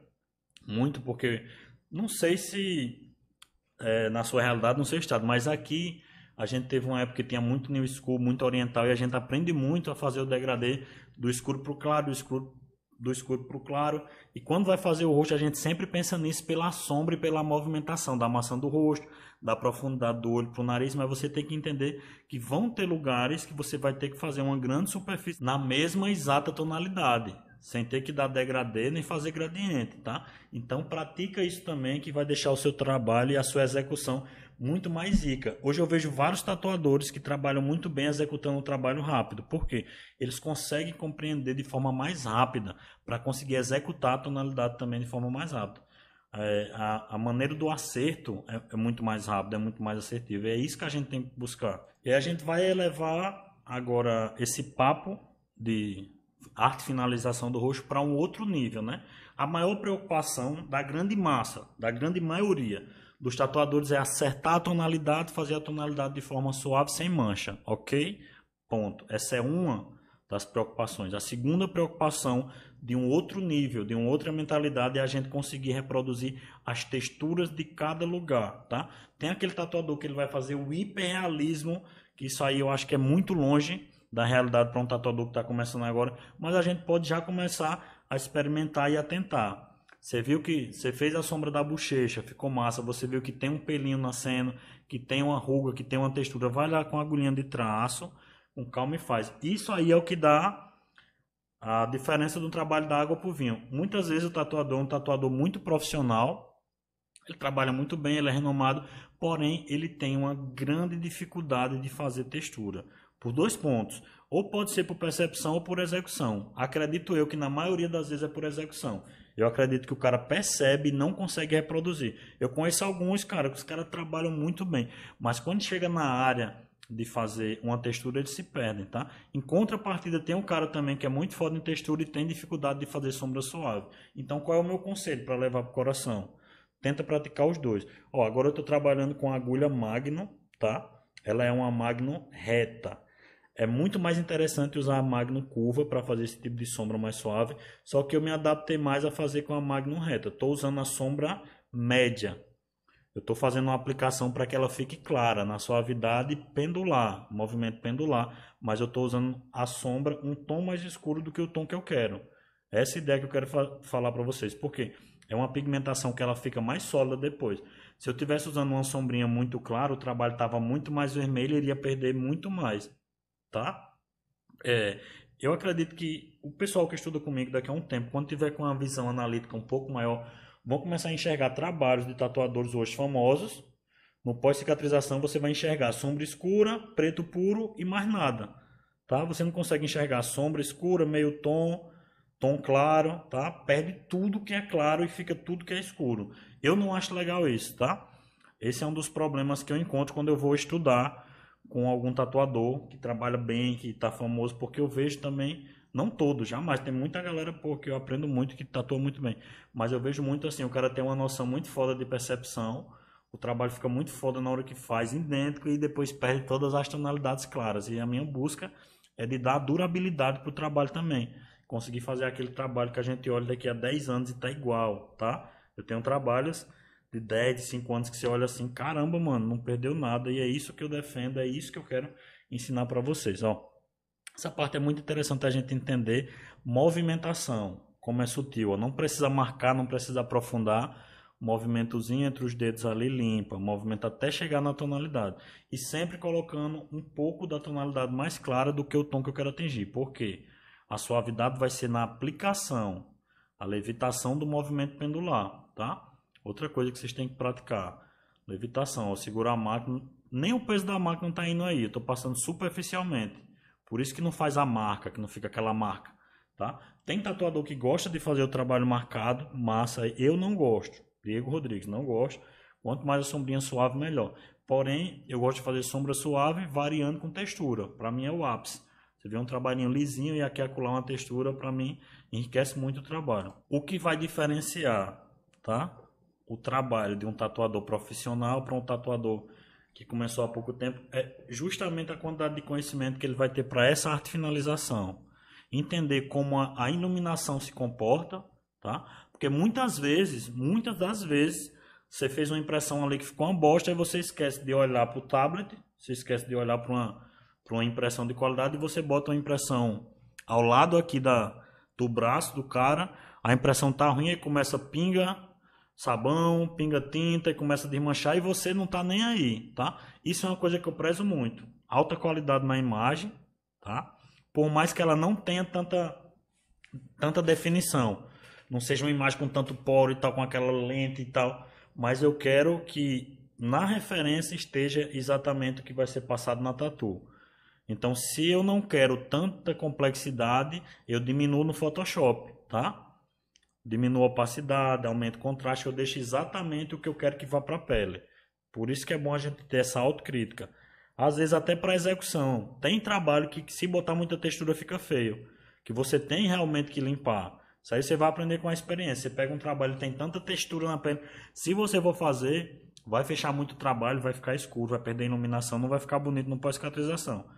S1: muito porque, não sei se na sua realidade, no seu estado, mas aqui a gente teve uma época que tinha muito new school, muito oriental, e a gente aprende muito a fazer o degradê do escuro para o claro, do escuro para o claro, e quando vai fazer o rosto, a gente sempre pensa nisso pela sombra e pela movimentação da maçã do rosto, da profundidade do olho para o nariz, mas você tem que entender que vão ter lugares que você vai ter que fazer uma grande superfície na mesma exata tonalidade, sem ter que dar degradê nem fazer gradiente, tá? Então pratica isso também, que vai deixar o seu trabalho e a sua execução muito mais rica. Hoje eu vejo vários tatuadores que trabalham muito bem executando o trabalho rápido. Por quê? Eles conseguem compreender de forma mais rápida para conseguir executar a tonalidade também de forma mais rápida. A maneira do acerto é muito mais rápida, é muito mais assertiva. É isso que a gente tem que buscar. E a gente vai elevar agora esse papo de arte finalização do rosto para um outro nível, né? A maior preocupação da grande massa, da grande maioria dos tatuadores é acertar a tonalidade, fazer a tonalidade de forma suave, sem mancha, ok? Ponto. Essa é uma das preocupações. A segunda preocupação de um outro nível, de uma outra mentalidade, é a gente conseguir reproduzir as texturas de cada lugar, tá? Tem aquele tatuador que ele vai fazer o hiperrealismo, que isso aí eu acho que é muito longe da realidade para um tatuador que está começando agora, mas a gente pode já começar a experimentar e a tentar. Você viu que você fez a sombra da bochecha, ficou massa, você viu que tem um pelinho nascendo, que tem uma ruga, que tem uma textura, vai lá com a agulhinha de traço, com calma e faz. Isso aí é o que dá a diferença do trabalho da água para o vinho. Muitas vezes o tatuador é um tatuador muito profissional, ele trabalha muito bem, ele é renomado, porém ele tem uma grande dificuldade de fazer textura. Por dois pontos. Ou pode ser por percepção ou por execução. Acredito eu que na maioria das vezes é por execução. Eu acredito que o cara percebe e não consegue reproduzir. Eu conheço alguns, cara, que os caras trabalham muito bem. Mas quando chega na área de fazer uma textura, eles se perdem, tá? Em contrapartida, tem um cara também que é muito foda em textura e tem dificuldade de fazer sombra suave. Então, qual é o meu conselho para levar para o coração? Tenta praticar os dois. Ó, agora eu estou trabalhando com a agulha Magnum, tá? Ela é uma Magnum reta. É muito mais interessante usar a Magnum curva para fazer esse tipo de sombra mais suave. Só que eu me adaptei mais a fazer com a Magnum reta. Estou usando a sombra média. Eu estou fazendo uma aplicação para que ela fique clara, na suavidade pendular, movimento pendular. Mas eu estou usando a sombra um tom mais escuro do que o tom que eu quero. Essa é a ideia que eu quero falar para vocês. Por quê? É uma pigmentação que ela fica mais sólida depois. Se eu estivesse usando uma sombrinha muito clara, o trabalho estava muito mais vermelho e iria perder muito mais. Tá? Eu acredito que o pessoal que estuda comigo daqui a um tempo, quando tiver com uma visão analítica um pouco maior, vão começar a enxergar trabalhos de tatuadores hoje famosos. No pós-cicatrização você vai enxergar sombra escura, preto puro e mais nada. Tá? Você não consegue enxergar sombra escura, meio tom, tom claro, tá? Perde tudo que é claro e fica tudo que é escuro. Eu não acho legal isso, tá? Esse é um dos problemas que eu encontro quando eu vou estudar com algum tatuador que trabalha bem, que está famoso, porque eu vejo também, não todos, jamais, tem muita galera que eu aprendo muito, que tatua muito bem, mas eu vejo muito assim, o cara tem uma noção muito foda de percepção, o trabalho fica muito foda na hora que faz, idêntico, e depois perde todas as tonalidades claras, e a minha busca é de dar durabilidade para o trabalho também, conseguir fazer aquele trabalho que a gente olha daqui a 10 anos e está igual, tá? Eu tenho trabalhos de 10, de 5 anos que você olha assim, caramba, mano, não perdeu nada, e é isso que eu defendo, é isso que eu quero ensinar para vocês, ó. Essa parte é muito interessante a gente entender movimentação, como é sutil, ó. Não precisa marcar, não precisa aprofundar, movimentozinho entre os dedos ali limpa, movimento até chegar na tonalidade. E sempre colocando um pouco da tonalidade mais clara do que o tom que eu quero atingir. Por quê? A suavidade vai ser na aplicação, a levitação do movimento pendular, tá? Outra coisa que vocês têm que praticar, levitação, ao segurar a máquina, nem o peso da máquina está indo aí, eu estou passando superficialmente. Por isso que não faz a marca, que não fica aquela marca, tá? Tem tatuador que gosta de fazer o trabalho marcado, massa, eu não gosto. Diego Rodrigues, não gosto. Quanto mais a sombrinha suave, melhor. Porém, eu gosto de fazer sombra suave variando com textura. Para mim é o ápice. Você vê um trabalhinho lisinho e aqui acolá uma textura, para mim enriquece muito o trabalho. O que vai diferenciar, tá? O trabalho de um tatuador profissional para um tatuador que começou há pouco tempo é justamente a quantidade de conhecimento que ele vai ter para essa arte finalização. Entender como a iluminação se comporta, tá? Porque muitas das vezes, você fez uma impressão ali que ficou uma bosta e você esquece de olhar para o tablet, você esquece de olhar para uma impressão de qualidade e você bota uma impressão ao lado aqui do braço do cara, a impressão tá ruim e começa pinga sabão, pinga tinta e começa a desmanchar e você não tá nem aí, tá? Isso é uma coisa que eu prezo muito. Alta qualidade na imagem, tá? Por mais que ela não tenha tanta definição. Não seja uma imagem com tanto poro e tal, com aquela lente e tal. Mas eu quero que na referência esteja exatamente o que vai ser passado na tatu. Então, se eu não quero tanta complexidade, eu diminuo no Photoshop, tá? Diminuo a opacidade, aumento o contraste, eu deixo exatamente o que eu quero que vá para a pele. Por isso que é bom a gente ter essa autocrítica. Às vezes até para execução. Tem trabalho que se botar muita textura fica feio. Que você tem realmente que limpar. Isso aí você vai aprender com a experiência. Você pega um trabalho que tem tanta textura na pele. Se você for fazer, vai fechar muito trabalho, vai ficar escuro, vai perder iluminação, não vai ficar bonito no pós-cicatrização.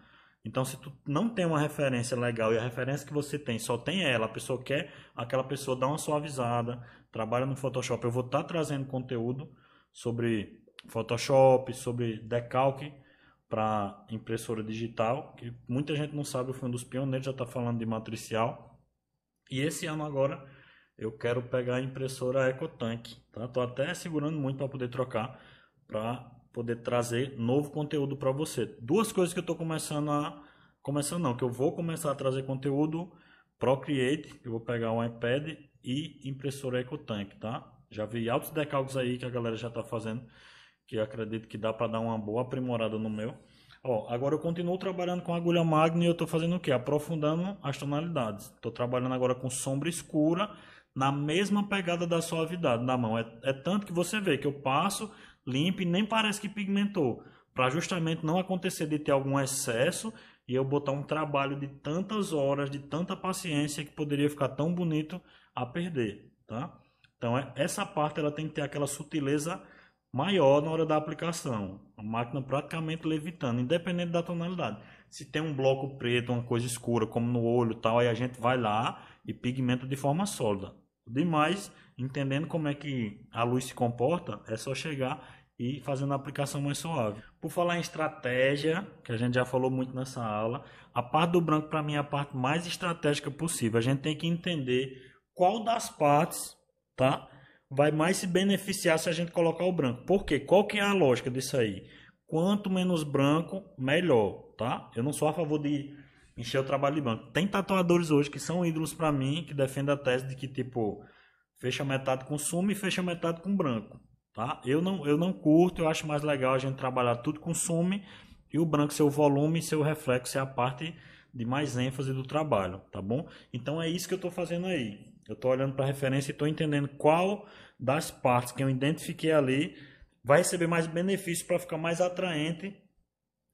S1: Então, se tu não tem uma referência legal e a referência que você tem só tem ela, a pessoa quer, aquela pessoa dá uma suavizada, trabalha no Photoshop. Eu vou estar trazendo conteúdo sobre Photoshop, sobre decalque para impressora digital, que muita gente não sabe, eu fui um dos pioneiros, já está falando de matricial. E esse ano agora eu quero pegar a impressora EcoTank, tá? Estou até segurando muito para poder trocar, para poder trazer novo conteúdo para você. Duas coisas que eu estou que eu vou começar a trazer conteúdo: Procreate, eu vou pegar um iPad, e impressora EcoTank, tá? Já vi altos decalques aí que a galera já está fazendo, que eu acredito que dá para dar uma boa aprimorada no meu. Ó, agora eu continuo trabalhando com agulha magna e eu estou fazendo o quê? Aprofundando as tonalidades. Estou trabalhando agora com sombra escura, na mesma pegada da suavidade na mão. É tanto que você vê que eu passo, limpo e nem parece que pigmentou. Para justamente não acontecer de ter algum excesso e eu botar um trabalho de tantas horas, de tanta paciência que poderia ficar tão bonito a perder, tá? Então essa parte ela tem que ter aquela sutileza maior na hora da aplicação. A máquina praticamente levitando, independente da tonalidade. Se tem um bloco preto, uma coisa escura, como no olho e tal, aí a gente vai lá e pigmenta de forma sólida. Demais, entendendo como é que a luz se comporta, é só chegar e fazendo a aplicação mais suave. Por falar em estratégia, que a gente já falou muito nessa aula, a parte do branco para mim é a parte mais estratégica possível. A gente tem que entender qual das partes, tá, vai mais se beneficiar se a gente colocar o branco. Por quê? Qual que é a lógica disso aí? Quanto menos branco, melhor, tá? Eu não sou a favor de encher o trabalho de branco. Tem tatuadores hoje que são ídolos para mim, que defendem a tese de que, tipo, fecha metade com sumo e fecha metade com branco, tá? Eu não curto, eu acho mais legal a gente trabalhar tudo com sumo e o branco ser o volume e seu reflexo ser a parte de mais ênfase do trabalho, tá bom? Então é isso que eu estou fazendo aí. Eu estou olhando para a referência e estou entendendo qual das partes que eu identifiquei ali vai receber mais benefício para ficar mais atraente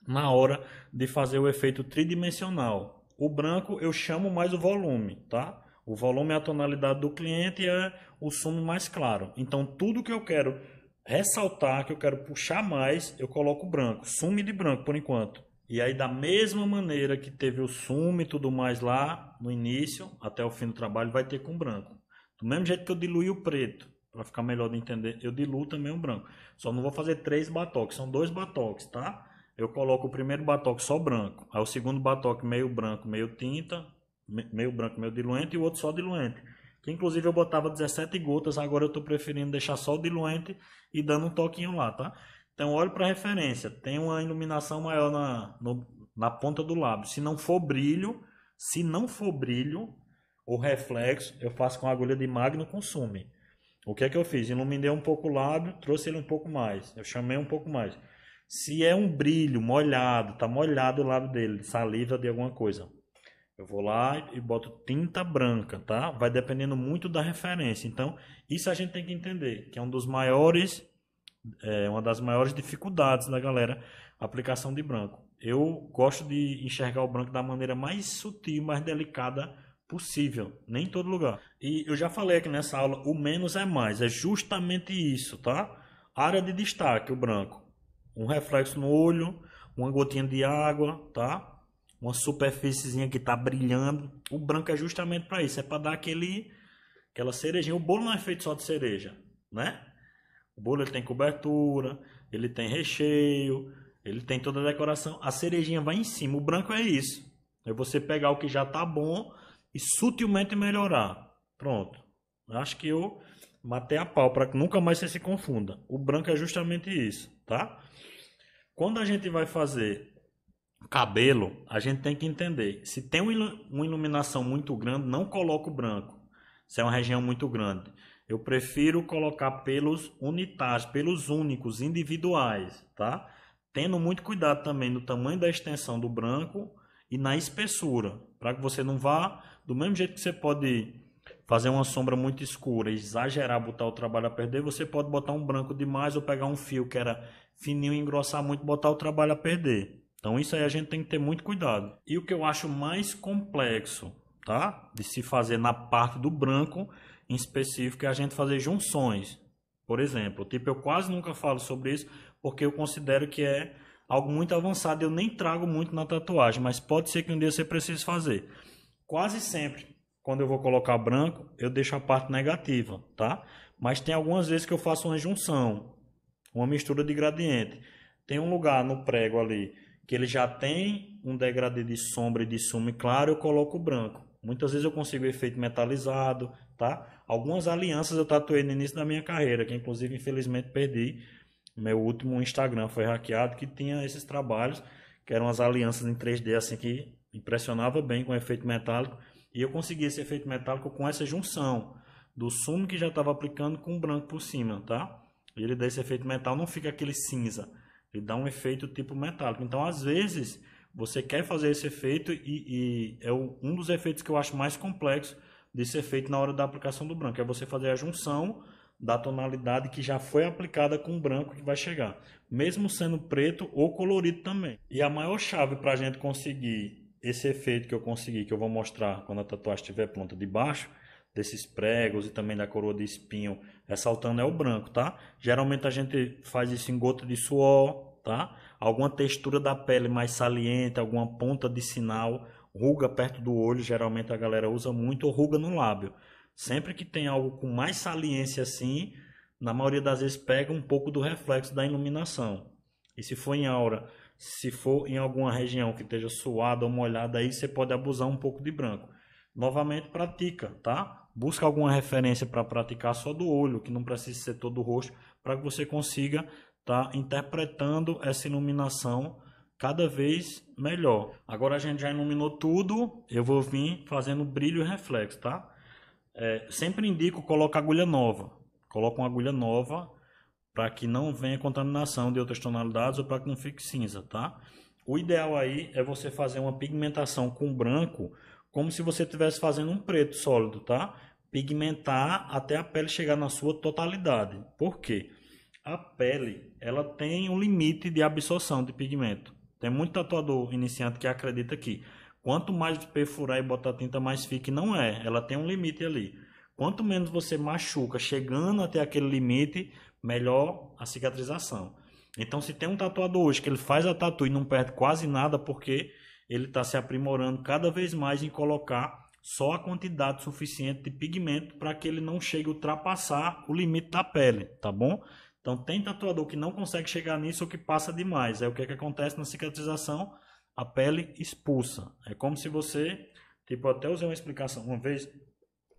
S1: na hora de fazer o efeito tridimensional. O branco eu chamo mais o volume, tá? O volume é a tonalidade do cliente e é o sumo mais claro. Então tudo que eu quero ressaltar, que eu quero puxar mais, eu coloco branco, sumo de branco por enquanto. E aí da mesma maneira que teve o sumo e tudo mais lá no início, até o fim do trabalho, vai ter com branco. Do mesmo jeito que eu diluí o preto, para ficar melhor de entender, eu diluo também o branco. Só não vou fazer 3 batoques, são 2 batoques, tá? Eu coloco o primeiro batoque só branco, aí o segundo batoque meio branco, meio tinta, meio branco, meio diluente e o outro só diluente. Que inclusive eu botava 17 gotas, agora eu estou preferindo deixar só o diluente e dando um toquinho lá, tá? Então olhe para referência, tem uma iluminação maior na ponta do lábio. Se não for brilho ou reflexo, eu faço com agulha de Magno Consume. O que é que eu fiz? Iluminei um pouco o lábio, trouxe ele um pouco mais. Eu chamei um pouco mais. Se é um brilho molhado, tá molhado o lábio dele, de saliva de alguma coisa, eu vou lá e boto tinta branca, tá? Vai dependendo muito da referência. Então, isso a gente tem que entender, que é uma das maiores dificuldades da galera, a aplicação de branco. Eu gosto de enxergar o branco da maneira mais sutil, mais delicada possível, nem em todo lugar. E eu já falei aqui nessa aula, o menos é mais, é justamente isso, tá? Área de destaque, o branco. Um reflexo no olho, uma gotinha de água, tá? Uma superfíciezinha que tá brilhando. O branco é justamente para isso, é para dar aquela cerejinha. O bolo não é feito só de cereja, né? O bolo ele tem cobertura, ele tem recheio, ele tem toda a decoração. A cerejinha vai em cima, o branco é isso. É você pegar o que já tá bom e sutilmente melhorar. Pronto. Acho que eu matei a pau para que nunca mais você se confunda. O branco é justamente isso, tá? Quando a gente vai fazer cabelo, a gente tem que entender. Se tem uma iluminação muito grande, não coloca o branco. Se é uma região muito grande. Eu prefiro colocar pelos unitários, pelos únicos, individuais, tá? Tendo muito cuidado também no tamanho da extensão do branco e na espessura, para que você não vá, do mesmo jeito que você pode fazer uma sombra muito escura e exagerar, botar o trabalho a perder, você pode botar um branco demais ou pegar um fio que era fininho e engrossar muito, botar o trabalho a perder. Então isso aí a gente tem que ter muito cuidado. E o que eu acho mais complexo, tá? De se fazer na parte do branco em específico é a gente fazer junções. Por exemplo, tipo, eu quase nunca falo sobre isso porque eu considero que é algo muito avançado. Eu nem trago muito na tatuagem, mas pode ser que um dia você precise fazer. Quase sempre, quando eu vou colocar branco, eu deixo a parte negativa, tá? Mas tem algumas vezes que eu faço uma junção, uma mistura de gradiente. Tem um lugar no prego ali que ele já tem um degradê de sombra e de sumo claro, eu coloco o branco. Muitas vezes eu consigo efeito metalizado, tá? Algumas alianças eu tatuei no início da minha carreira, que inclusive infelizmente perdi. Meu último Instagram foi hackeado, que tinha esses trabalhos, que eram as alianças em 3D assim que impressionava bem com efeito metálico. E eu consegui esse efeito metálico com essa junção do sumo que já estava aplicando com o branco por cima, tá? E ele dá esse efeito metal, não fica aquele cinza. Ele dá um efeito tipo metálico. Então, às vezes, você quer fazer esse efeito e é um dos efeitos que eu acho mais complexo de ser feito na hora da aplicação do branco. É você fazer a junção da tonalidade que já foi aplicada com o branco que vai chegar. Mesmo sendo preto ou colorido também. E a maior chave para a gente conseguir esse efeito que eu consegui, que eu vou mostrar quando a tatuagem estiver pronta de baixo, desses pregos e também da coroa de espinho ressaltando, é o branco, tá? Geralmente a gente faz isso em gota de suor, tá? Alguma textura da pele mais saliente, alguma ponta de sinal, ruga perto do olho, geralmente a galera usa muito, ou ruga no lábio. Sempre que tem algo com mais saliência assim, na maioria das vezes pega um pouco do reflexo da iluminação. E se for em aura, se for em alguma região que esteja suada ou molhada, aí você pode abusar um pouco de branco. Novamente, pratica, tá? Busca alguma referência para praticar só do olho, que não precisa ser todo o rosto, para que você consiga estar interpretando essa iluminação cada vez melhor. Agora a gente já iluminou tudo, eu vou vir fazendo brilho e reflexo, tá? Sempre indico colocar agulha nova. Coloca uma agulha nova para que não venha contaminação de outras tonalidades ou para que não fique cinza, tá? O ideal aí é você fazer uma pigmentação com branco, como se você estivesse fazendo um preto sólido, tá? Pigmentar até a pele chegar na sua totalidade. Por quê? A pele, ela tem um limite de absorção de pigmento. Tem muito tatuador iniciante que acredita que quanto mais perfurar e botar tinta, mais fica. E não é, ela tem um limite ali. Quanto menos você machuca chegando até aquele limite, melhor a cicatrização. Então, se tem um tatuador hoje que ele faz a tatu e não perde quase nada, porque ele está se aprimorando cada vez mais em colocar só a quantidade suficiente de pigmento para que ele não chegue a ultrapassar o limite da pele, tá bom? Então, tem tatuador que não consegue chegar nisso ou que passa demais. É o que acontece na cicatrização, a pele expulsa. É como se você, tipo, eu até usei uma explicação uma vez,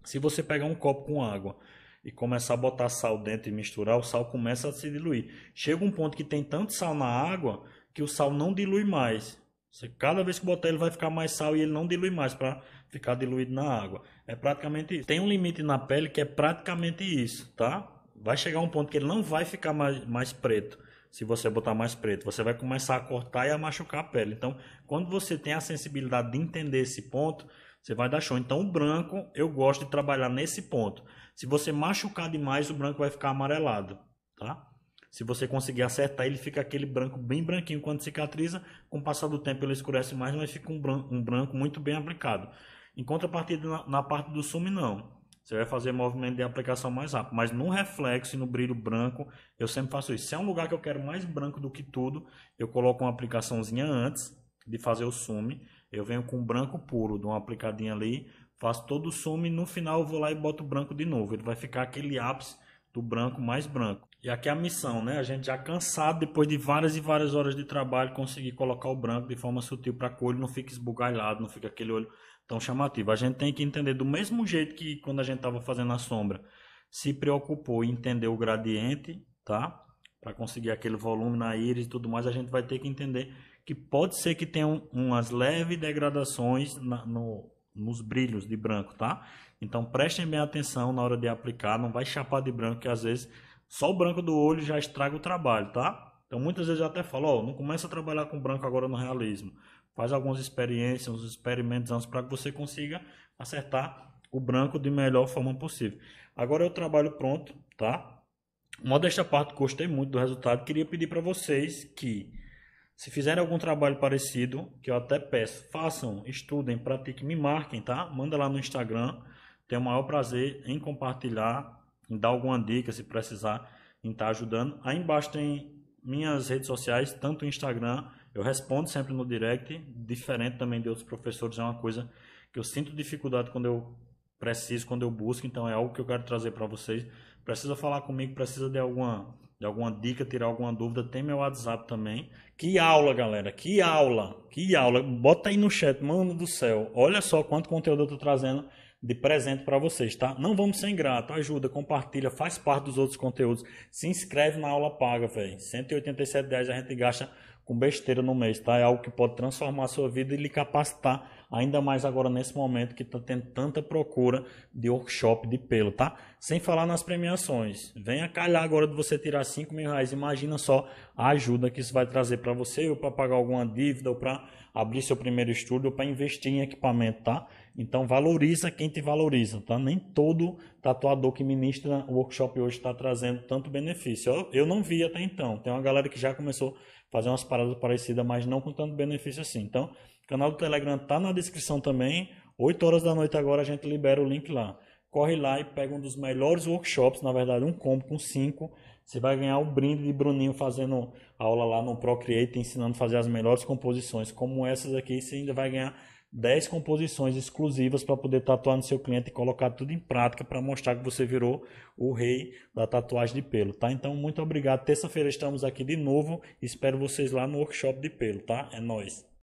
S1: Se você pegar um copo com água e começar a botar sal dentro e misturar, o sal começa a se diluir. Chega um ponto que tem tanto sal na água que o sal não dilui mais. Você, cada vez que botar ele vai ficar mais sal e ele não dilui mais para ficar diluído na água. É praticamente isso. Tem um limite na pele que é praticamente isso, tá? Vai chegar um ponto que ele não vai ficar mais preto. Se você botar mais preto, você vai começar a cortar e a machucar a pele. Então, quando você tem a sensibilidade de entender esse ponto, você vai dar show. Então, o branco, eu gosto de trabalhar nesse ponto. Se você machucar demais, o branco vai ficar amarelado, tá? Se você conseguir acertar, ele fica aquele branco bem branquinho quando cicatriza. Com o passar do tempo, ele escurece mais, mas fica um branco muito bem aplicado. Em contrapartida, na parte do sume, não. Você vai fazer movimento de aplicação mais rápido. Mas no reflexo e no brilho branco, eu sempre faço isso. Se é um lugar que eu quero mais branco do que tudo, eu coloco uma aplicaçãozinha antes de fazer o sume. Eu venho com branco puro, dou uma aplicadinha ali, faço todo o sume e no final eu vou lá e boto o branco de novo. Ele vai ficar aquele ápice do branco mais branco. E aqui é a missão, né? A gente já cansado, depois de várias e várias horas de trabalho, conseguir colocar o branco de forma sutil para que o olho não fique esbugalhado, não fique aquele olho tão chamativo. A gente tem que entender do mesmo jeito que quando a gente estava fazendo a sombra, se preocupou em entender o gradiente, tá? Para conseguir aquele volume na íris e tudo mais, a gente vai ter que entender que pode ser que tenha umas leves degradações nos brilhos de branco, tá? Então prestem bem atenção na hora de aplicar, não vai chapar de branco, que às vezes só o branco do olho já estraga o trabalho, tá? Então muitas vezes eu até falo, ó, não começa a trabalhar com branco agora no realismo. Faz algumas experiências, uns experimentos antes para que você consiga acertar o branco de melhor forma possível. Agora eu trabalho pronto, tá? Modéstia à parte, gostei muito do resultado. Queria pedir para vocês que, se fizerem algum trabalho parecido, que eu até peço, façam, estudem, pratiquem, me marquem, tá? Manda lá no Instagram. Tenho o maior prazer em compartilhar, em dar alguma dica se precisar, em estar ajudando. Aí embaixo tem minhas redes sociais, tanto o Instagram, eu respondo sempre no direct, diferente também de outros professores, é uma coisa que eu sinto dificuldade quando eu preciso, quando eu busco, então é algo que eu quero trazer para vocês. Precisa falar comigo, precisa de alguma dica, tirar alguma dúvida, tem meu WhatsApp também. Que aula, galera, que aula, que aula. Bota aí no chat, mano do céu, olha só quanto conteúdo eu tô trazendo de presente para vocês, tá? Não vamos ser ingrato, ajuda, compartilha, faz parte dos outros conteúdos, se inscreve na aula paga, velho. R$ 187 a gente gasta com besteira no mês, tá? É algo que pode transformar a sua vida e lhe capacitar ainda mais agora nesse momento que tá tendo tanta procura de workshop de pelo, tá? Sem falar nas premiações. Venha calhar agora de você tirar R$ 5.000, imagina só a ajuda que isso vai trazer para você, ou para pagar alguma dívida, ou para abrir seu primeiro estúdio, ou para investir em equipamento, tá? Então valoriza quem te valoriza, tá? Nem todo tatuador que ministra o workshop hoje está trazendo tanto benefício. Eu não vi até então. Tem uma galera que já começou a fazer umas paradas parecidas, mas não com tanto benefício assim. Então, o canal do Telegram tá na descrição também. 8 horas da noite agora a gente libera o link lá. Corre lá e pega um dos melhores workshops, na verdade um combo com 5. Você vai ganhar o brinde de Bruninho fazendo aula lá no Procreate, ensinando a fazer as melhores composições. Como essas aqui, você ainda vai ganhar 10 composições exclusivas para poder tatuar no seu cliente e colocar tudo em prática para mostrar que você virou o rei da tatuagem de pelo, tá? Então, muito obrigado. Terça-feira estamos aqui de novo. Espero vocês lá no workshop de pelo, tá? É nóis.